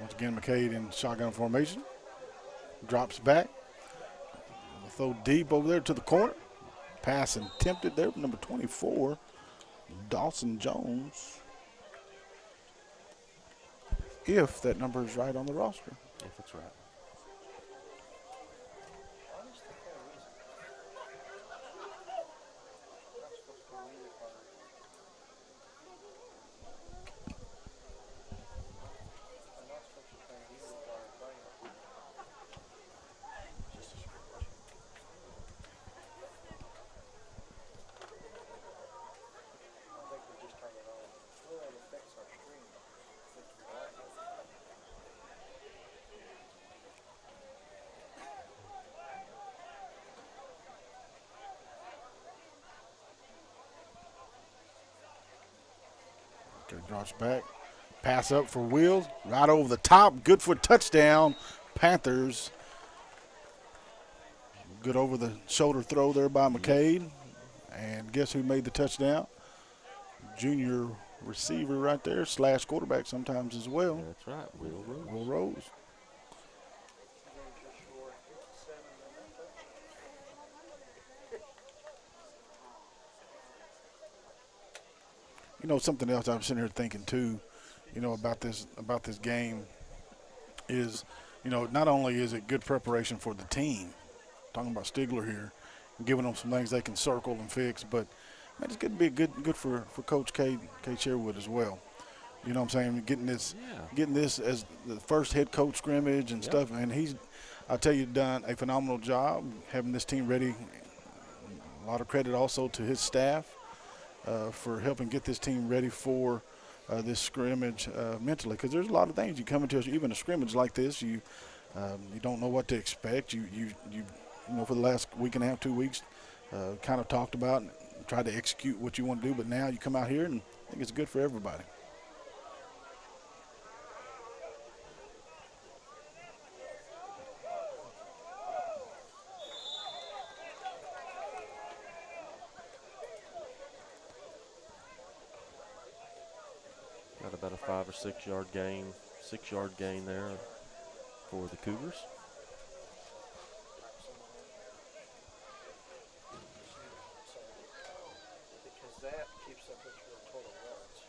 Once again, McCade in shotgun formation. Drops back. Throw deep over there to the corner. Pass attempted there, number 24, Dawson Jones. If that number is right on the roster. If it's right. Okay, drops back. Pass up for Wheels. Right over the top. Good for touchdown. Panthers. Good over the shoulder throw there by McCade. And guess who made the touchdown? Junior receiver right there, / quarterback sometimes as well. That's right, Will Rose. Will Rose. You know, something else I'm sitting here thinking too, you know, about this game is, you know, not only is it good preparation for the team, talking about Stigler here, giving them some things they can circle and fix, but man, it's going to be good for Coach K Sherwood as well. You know what I'm saying? Getting this as the first head coach scrimmage and stuff, and he's, I'll tell you, done a phenomenal job having this team ready. A lot of credit also to his staff for helping get this team ready for this scrimmage mentally, because there's a lot of things you come into, even a scrimmage like this, you don't know what to expect. You know, for the last week and a half, 2 weeks, kind of talked about and tried to execute what you want to do, but now you come out here and I think it's good for everybody. Got about a 5 or 6 yard gain, 6 yard gain there for the Cougars. Because that keeps up with your total yards.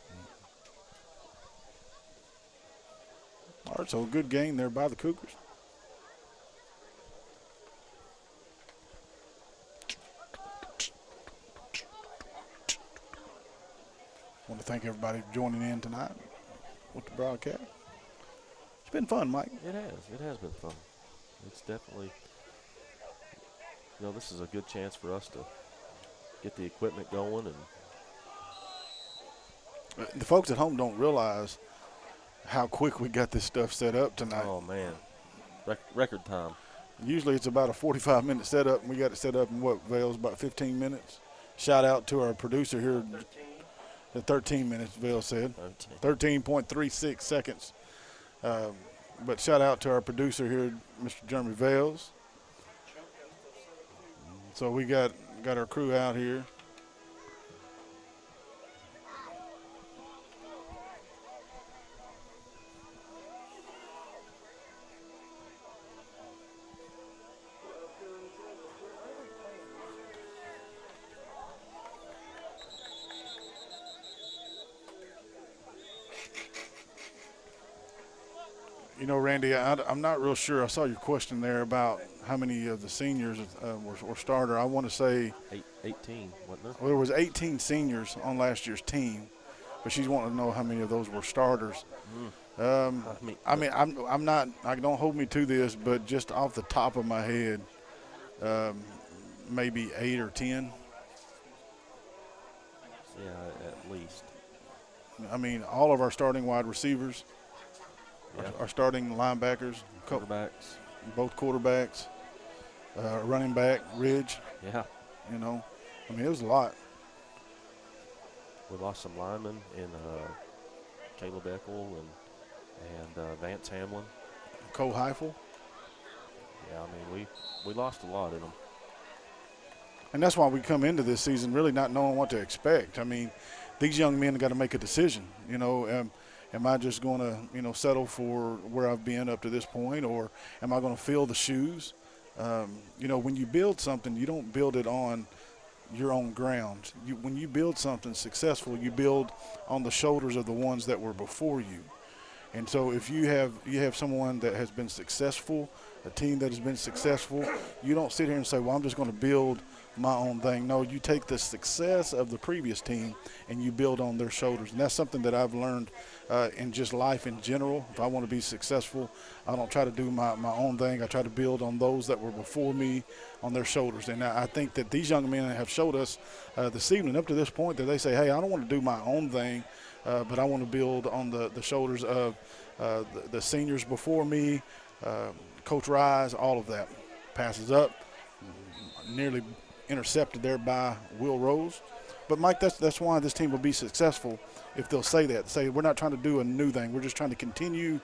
All right, so a good gain there by the Cougars. I want to thank everybody for joining in tonight with the broadcast. It's been fun, Mike. It has been fun. It's definitely, you know, this is a good chance for us to get the equipment going. And The folks at home don't realize how quick we got this stuff set up tonight. oh man, record time. Usually it's about a 45-minute setup, and we got it set up in what, Vale's, about 15 minutes. Shout out to our producer here. 13. 13 minutes, Vale said. 13. 13.36 seconds. But shout out to our producer here, Mr. Jeremy Vales. So we got our crew out here. You know, Randy, I'm not real sure. I saw your question there about how many of the seniors were starter. I want to say 18, wasn't there? well, there was 18 seniors on last year's team. but she's wanting to know how many of those were starters. I I don't hold me to this, but just off the top of my head, maybe 8 or 10. Yeah, at least. I mean, all of our starting wide receivers, Yeah. our starting linebackers, Quarterbacks. both quarterbacks, running back, Ridge, Yeah. you know. I mean, it was a lot. We lost some linemen in Caleb Eckel and Vance Hamlin. Cole Heifel. Yeah, I mean, we lost a lot in them. And that's why we come into this season really not knowing what to expect. I mean, these young men got to make a decision. You know, am I just going to, you know, settle for where I've been up to this point, or am I going to fill the shoes? You know, when you build something, you don't build it on your own ground. When you build something successful, you build on the shoulders of the ones that were before you. And so if you have someone that has been successful, a team that has been successful, you don't sit here and say, well, I'm just going to build my own thing. No, you take the success of the previous team and you build on their shoulders. And that's something that I've learned in just life in general. If I want to be successful, I don't try to do my own thing. I try to build on those that were before me, on their shoulders. And I think that these young men have showed us this evening up to this point that they say, hey, I don't want to do my own thing, but I want to build on the shoulders of the seniors before me, Coach Rise, all of that. Passes up, nearly intercepted there by Will Rose. But, Mike, that's why this team will be successful if they'll say that. Say, we're not trying to do a new thing. We're just trying to continue.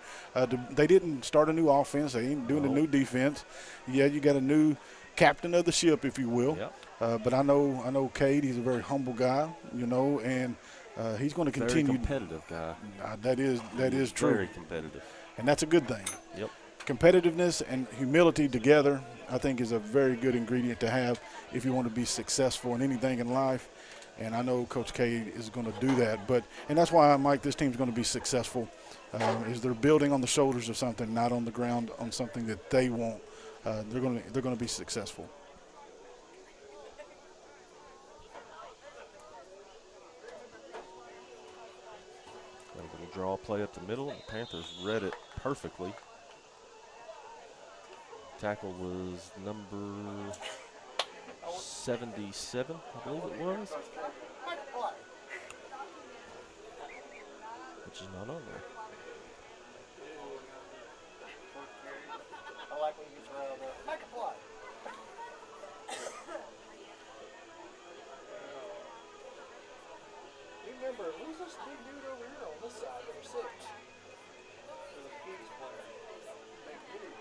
They didn't start a new offense. They ain't doing a new defense. Yeah, you got a new captain of the ship, if you will. Yep. But I know Cade. He's a very humble guy, you know, and he's going to continue. Very competitive guy. That is true. Very competitive. And that's a good thing. Yep. Competitiveness and humility together, I think, is a very good ingredient to have if you want to be successful in anything in life. And I know Coach K is going to do that. And that's why, Mike, this team's going to be successful, is they're building on the shoulders of something, not on the ground on something that they want. They're going to be successful. Got a little draw play up the middle. The Panthers read it perfectly. Tackle was number 77, I believe it was. Which is not on there. I like when you get around there. Make a play. You remember, who's this big dude over here on this side, number 6? There's a Kings player. Big dude.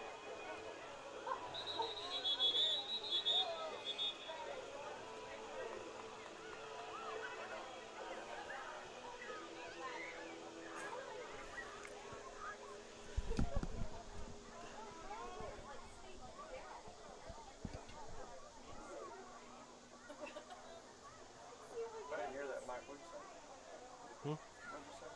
I didn't hear that, Mike. What'd you say? Hmm? What'd you say?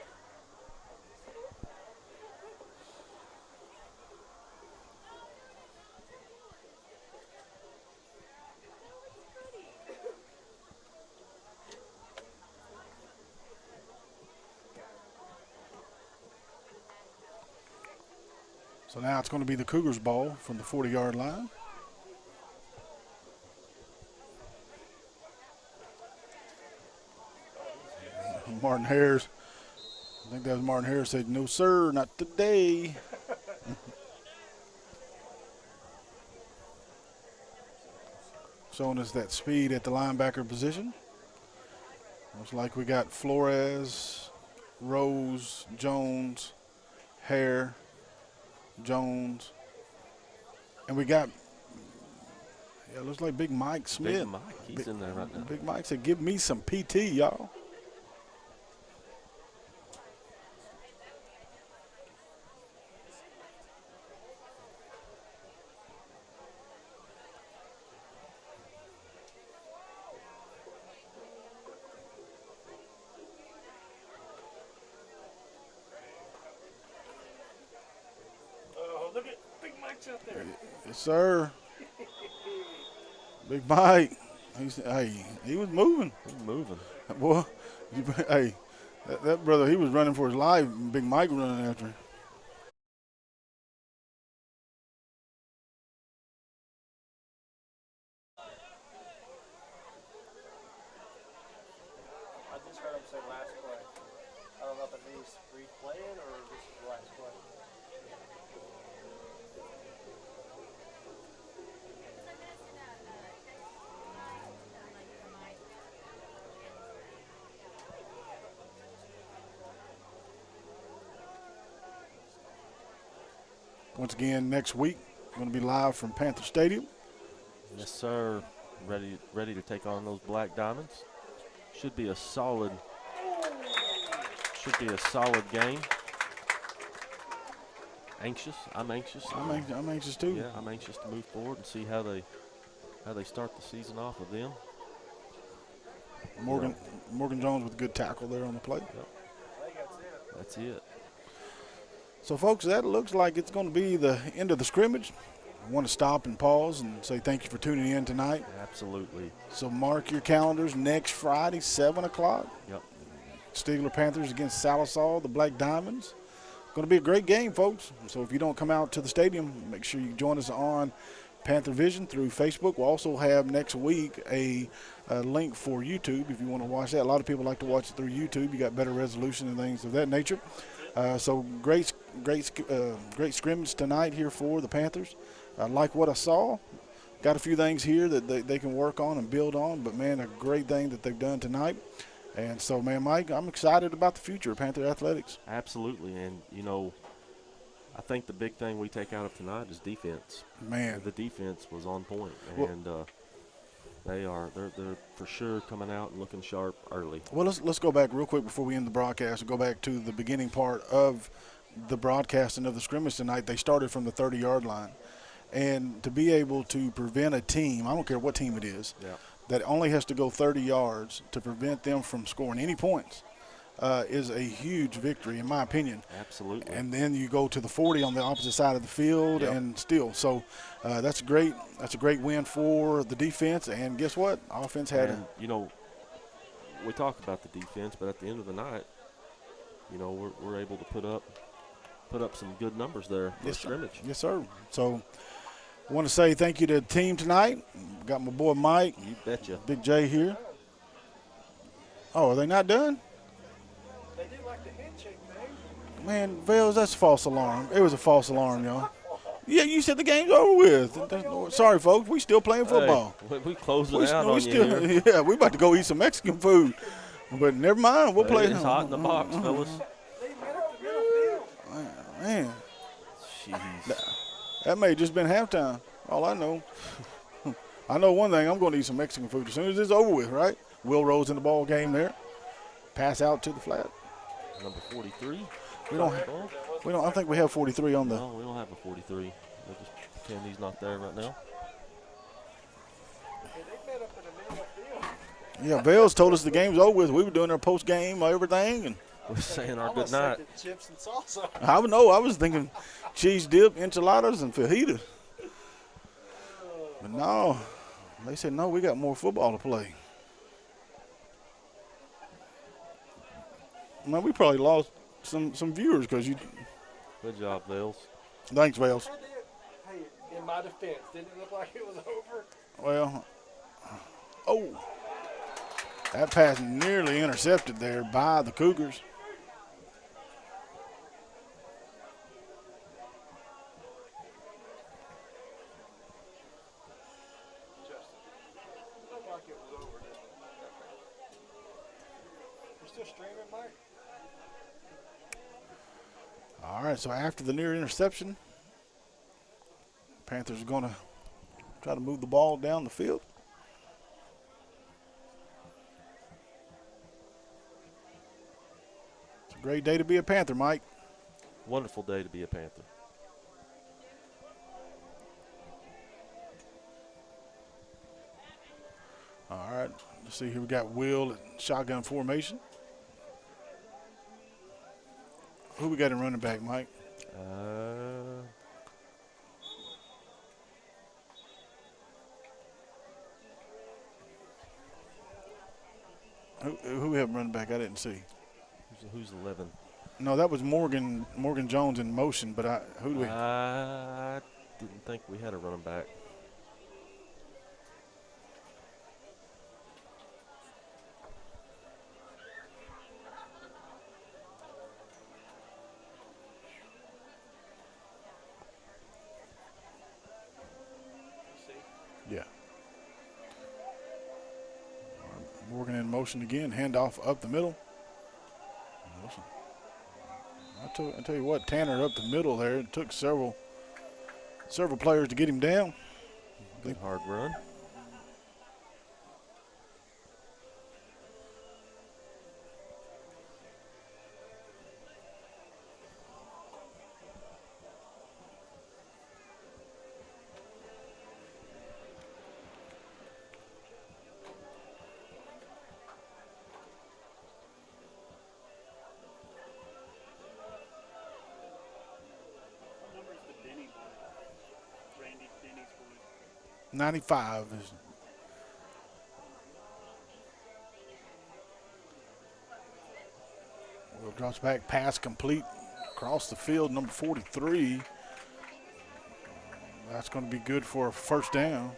So now it's going to be the Cougars' ball from the 40-yard line. Martin Hare, I think that was Martin Hare, said, no, sir, not today. Showing us that speed at the linebacker position. Looks like we got Flores, Rose, Jones, Hare, Jones, and we got, it looks like Big Mike Smith. Big Mike, he's in there right now. Big Mike said, give me some PT, y'all. Oh, look at Big Mike's out there. Yes, sir. Big Mike. He was moving. He's moving. Boy, hey, That brother, he was running for his life. Big Mike running after him. I just heard him say last play. I don't know if it means replaying or this is the last play. Once again, next week, going to be live from Panther Stadium. Yes, sir. Ready to take on those Black Diamonds. Should be a solid game. Anxious. I'm anxious. I'm anxious too. Yeah, I'm anxious to move forward and see how they start the season off with them. Morgan Jones with a good tackle there on the play. Yep. I think that's it. That's it. So, folks, that looks like it's going to be the end of the scrimmage. I want to stop and pause and say thank you for tuning in tonight. Absolutely. So mark your calendars next Friday, 7 o'clock. Yep. Stigler Panthers against Salisal, the Black Diamonds. Going to be a great game, folks. So if you don't come out to the stadium, make sure you join us on Panther Vision through Facebook. We'll also have next week a link for YouTube if you want to watch that. A lot of people like to watch it through YouTube. You got better resolution and things of that nature. So great scrimmage tonight here for the Panthers. I like what I saw. Got a few things here that they can work on and build on, but, man, a great thing that they've done tonight. And so, man, Mike, I'm excited about the future of Panther athletics. Absolutely. And, I think the big thing we take out of tonight is defense. Man. The defense was on point. And they're for sure coming out and looking sharp early. Well, let's go back real quick before we end the broadcast and go back to the beginning part of the broadcasting of the scrimmage tonight. They started from the 30-yard line. And to be able to prevent a team, I don't care what team it is, that only has to go 30 yards to prevent them from scoring any points is a huge victory, in my opinion. Absolutely. And then you go to the 40 on the opposite side of the field and still. So that's a great win for the defense. And guess what? Offense had we talk about the defense, but at the end of the night, we're able to put up some good numbers there for scrimmage. Yes, sir. So I want to say thank you to the team tonight. Got my boy Mike. You betcha. Big J here. Oh, are they not done? They did like the handshake thing. Man, Vales, that's a false alarm. It was a false alarm, y'all. Yeah, you said the game's over with. Sorry, folks. We still playing football. Hey, we closing out on you here. Yeah, we about to go eat some Mexican food. But never mind. We'll play. It's hot in the box, fellas. They met up the middle field. Man, Jeez. that may have just been halftime. All I know. I know one thing. I'm going to eat some Mexican food as soon as it's over with, right? Will Rose in the ball game there. Pass out to the flat. Number 43. We don't. I think we have 43 on the. No, we don't have a 43. We'll just pretend he's not there right now. Hey, they met up in the middle of the field. Yeah, Vales told us the game's over with. We were doing our post game, everything, and We're saying our Almost good night. said the chips and salsa. I don't know. I was thinking cheese dip, enchiladas, and fajitas. But no, they said no. We got more football to play. Man, we probably lost some viewers because you. Good job, Vales. Thanks, Vales. Hey, in my defense, didn't it look like it was over? Well, that pass nearly intercepted there by the Cougars. Justin, it looked like it was over. You still streaming, Mike? All right, so after the near interception, Panthers are going to try to move the ball down the field. It's a great day to be a Panther, Mike. Wonderful day to be a Panther. All right, let's see here. We got Will at shotgun formation. Who we got in running back, Mike? Who's Who we have running back? I didn't see. Who's 11? No, that was Morgan Jones in motion, but who do we? I didn't think we had a running back. Yeah. Morgan in motion again. Handoff up the middle. Motion. I tell you what, Tanner up the middle there. It took several players to get him down. Good hard run. What number is the Denny boy? Randy Denny's boy. 95 is. Will drops back, pass complete across the field, number 43. That's going to be good for a first down.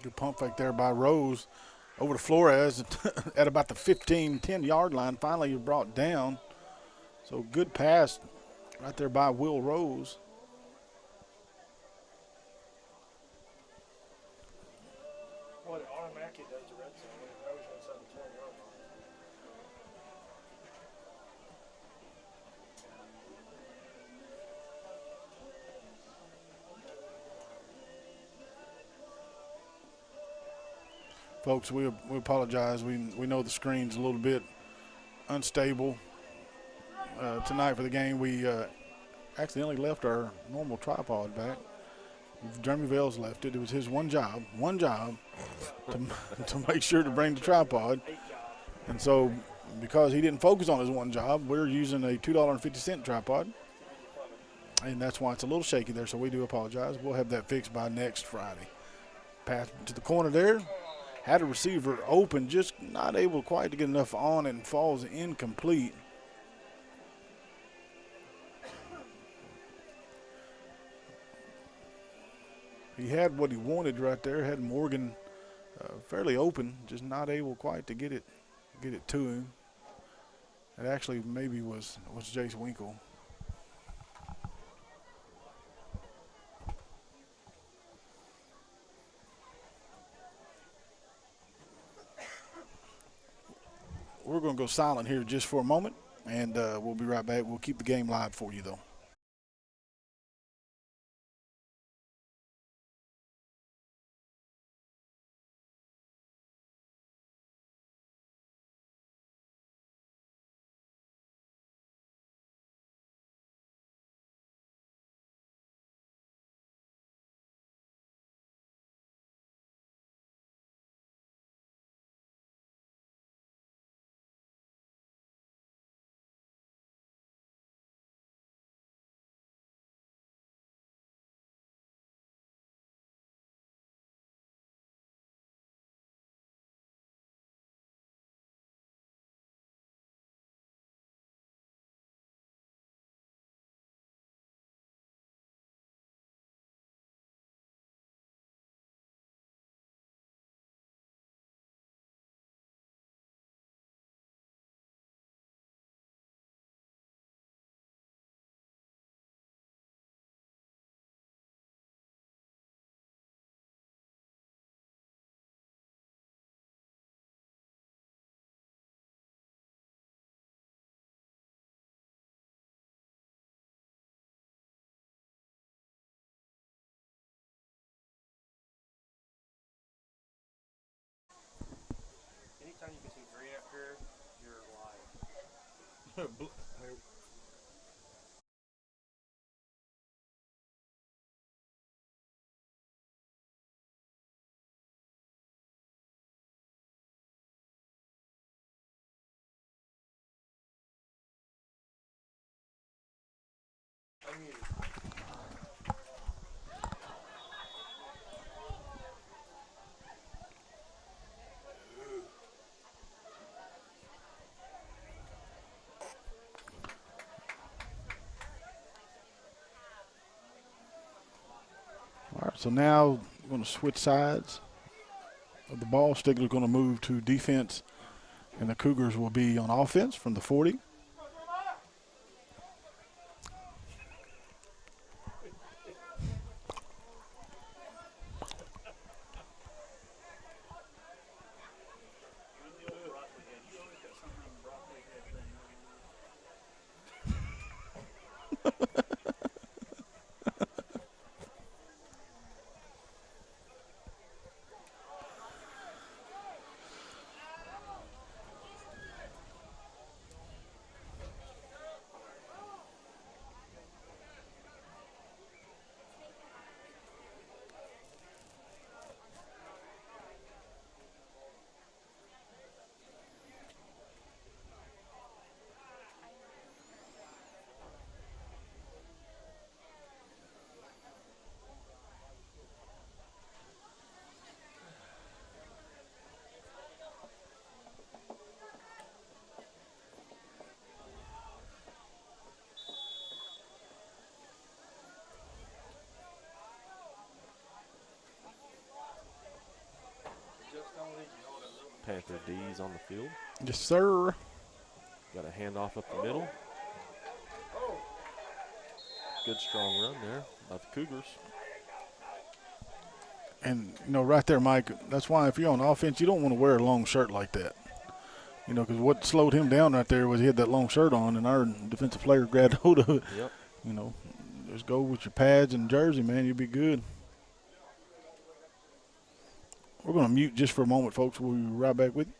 Good pump fake there by Rose over to Flores at about the 15, 10-yard line. Finally, you're brought down. So good pass right there by Will Rose. Well, it automatically does the red zone when it goes inside the 20-yard line. Folks, we apologize. We know the screen's a little bit unstable tonight for the game. We accidentally left our normal tripod back. Jeremy Vales left it. It was his one job to make sure to bring the tripod. And so because he didn't focus on his one job, we're using a $2.50 tripod. And that's why it's a little shaky there, so we do apologize. We'll have that fixed by next Friday. Pass to the corner there. Had a receiver open, just not able quite to get enough on, and falls incomplete. He had what he wanted right there. Had Morgan fairly open, just not able quite to get it to him. It actually maybe was Jace Winkle. We're going to go silent here just for a moment, and we'll be right back. We'll keep the game live for you, though. All right, so now we're going to switch sides of the ball. Stigler's going to move to defense, and the Cougars will be on offense from the 40. You and the old broccoli head. You always got something on the broccoli head thing. Panther D's on the field. Yes, sir. Got a handoff up the middle. Good strong run there by the Cougars. And, right there, Mike, that's why if you're on offense, you don't want to wear a long shirt like that. Because what slowed him down right there was he had that long shirt on, and our defensive player grabbed hold of it. Yep. Just go with your pads and jersey, man. You'll be good. We're going to mute just for a moment, folks. We'll be right back with you.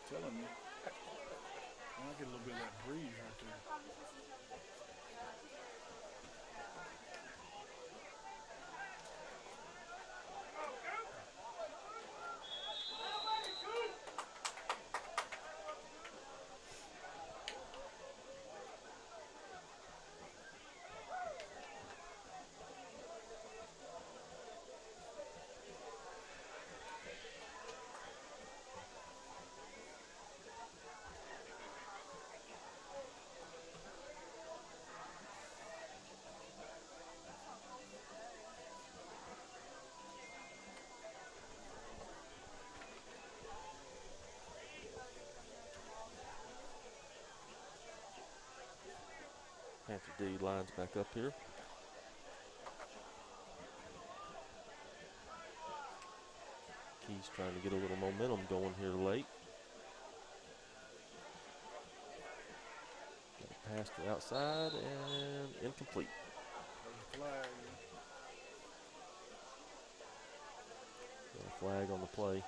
Telling you. I get a little bit of that breeze right there. Panther D lines back up here. Key's trying to get a little momentum going here late. Got a pass to the outside and incomplete. Flag. Got a flag on the play.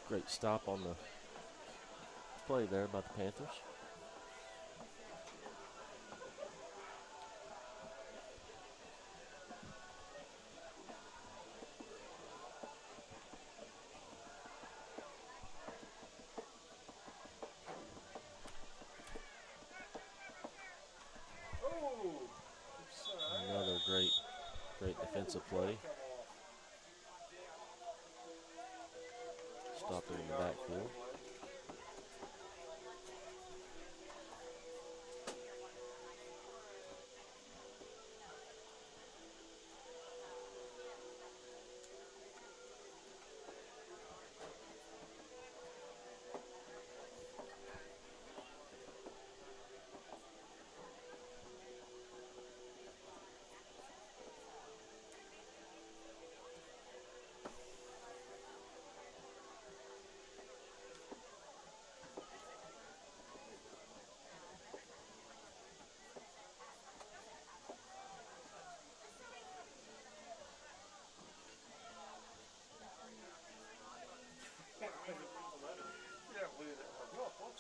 Great stop on the play there by the Panthers. Another great defensive play. Stopped him in the backfield.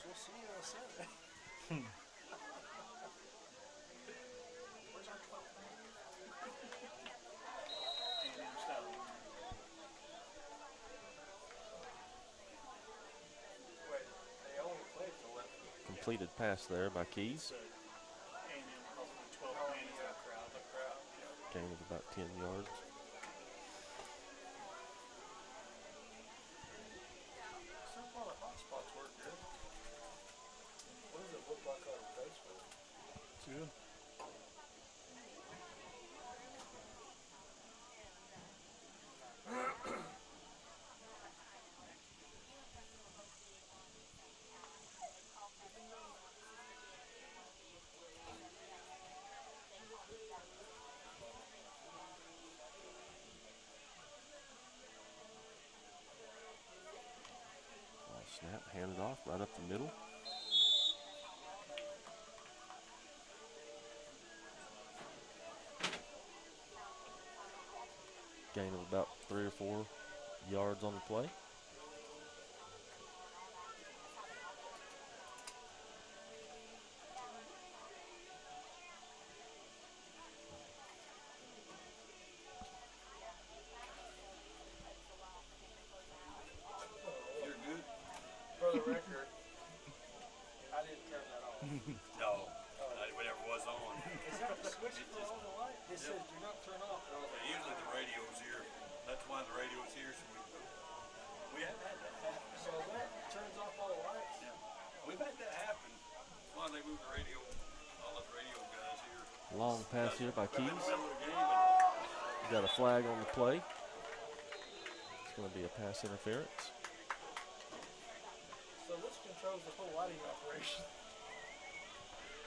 We'll see you on Sunday. Where's our club? Wait, they only played the left. Completed pass there by Keys. Gain of about 10 yards. So far, the hot spots work good. What does it look like on Facebook? It's good. Snap, handed off right up the middle. Gain of about 3 or 4 yards on the play. For the record, I didn't turn that off. No, it never was on. Is that the switch for all the light? It says do not turn off. Usually the radio's here. That's why the radio's here. So we have had that happen. So that turns off all the lights? Yeah. We've had that happen. That's why they moved the radio, all the radio guys here. Long pass here by We're in Keys. the middle of the game and Got a flag on the play. It's going to be a pass interference. So which controls the whole lighting operation?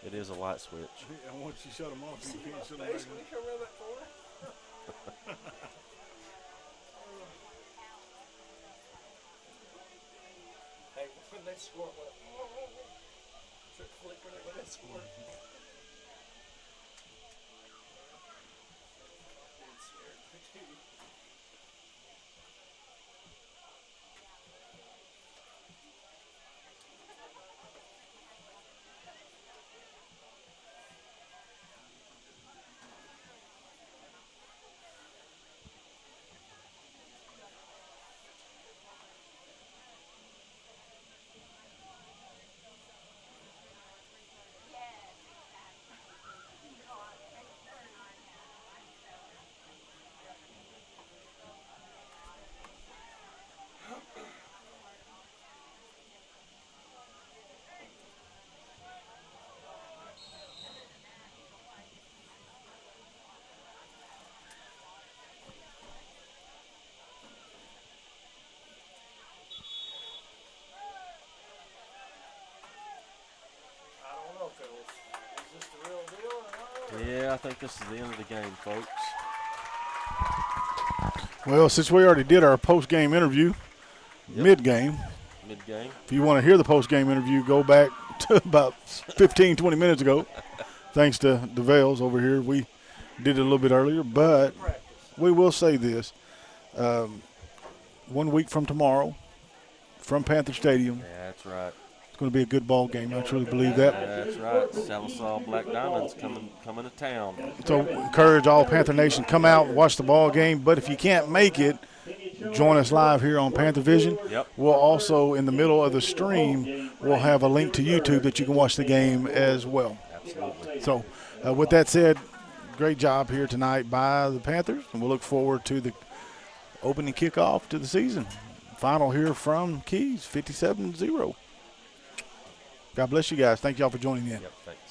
It is a light switch. And once you shut them off, you can't shut them Face back when on. you come around that corner? Hey, when they score, it went, start flickering it when they score. Being scared. Is this the real deal or not? Yeah, I think this is the end of the game, folks. Well, since we already did our post-game interview, mid-game, Mid-game. if you want to hear the post-game interview, go back to about 15, 20 minutes ago. Thanks to DeVales over here. We did it a little bit earlier, but we will say this. 1 week from tomorrow, from Panther Stadium. Yeah, that's right. It's going to be a good ball game. I truly believe that. That's right. Salisaw Black Diamonds coming to town. So encourage all Panther Nation, come out and watch the ball game. But if you can't make it, join us live here on Panther Vision. Yep. We'll also, in the middle of the stream, we'll have a link to YouTube that you can watch the game as well. Absolutely. So with that said, great job here tonight by the Panthers, and we'll look forward to the opening kickoff to the season. Final here from Keys, 57-0. God bless you guys. Thank y'all for joining in. Yep, thanks.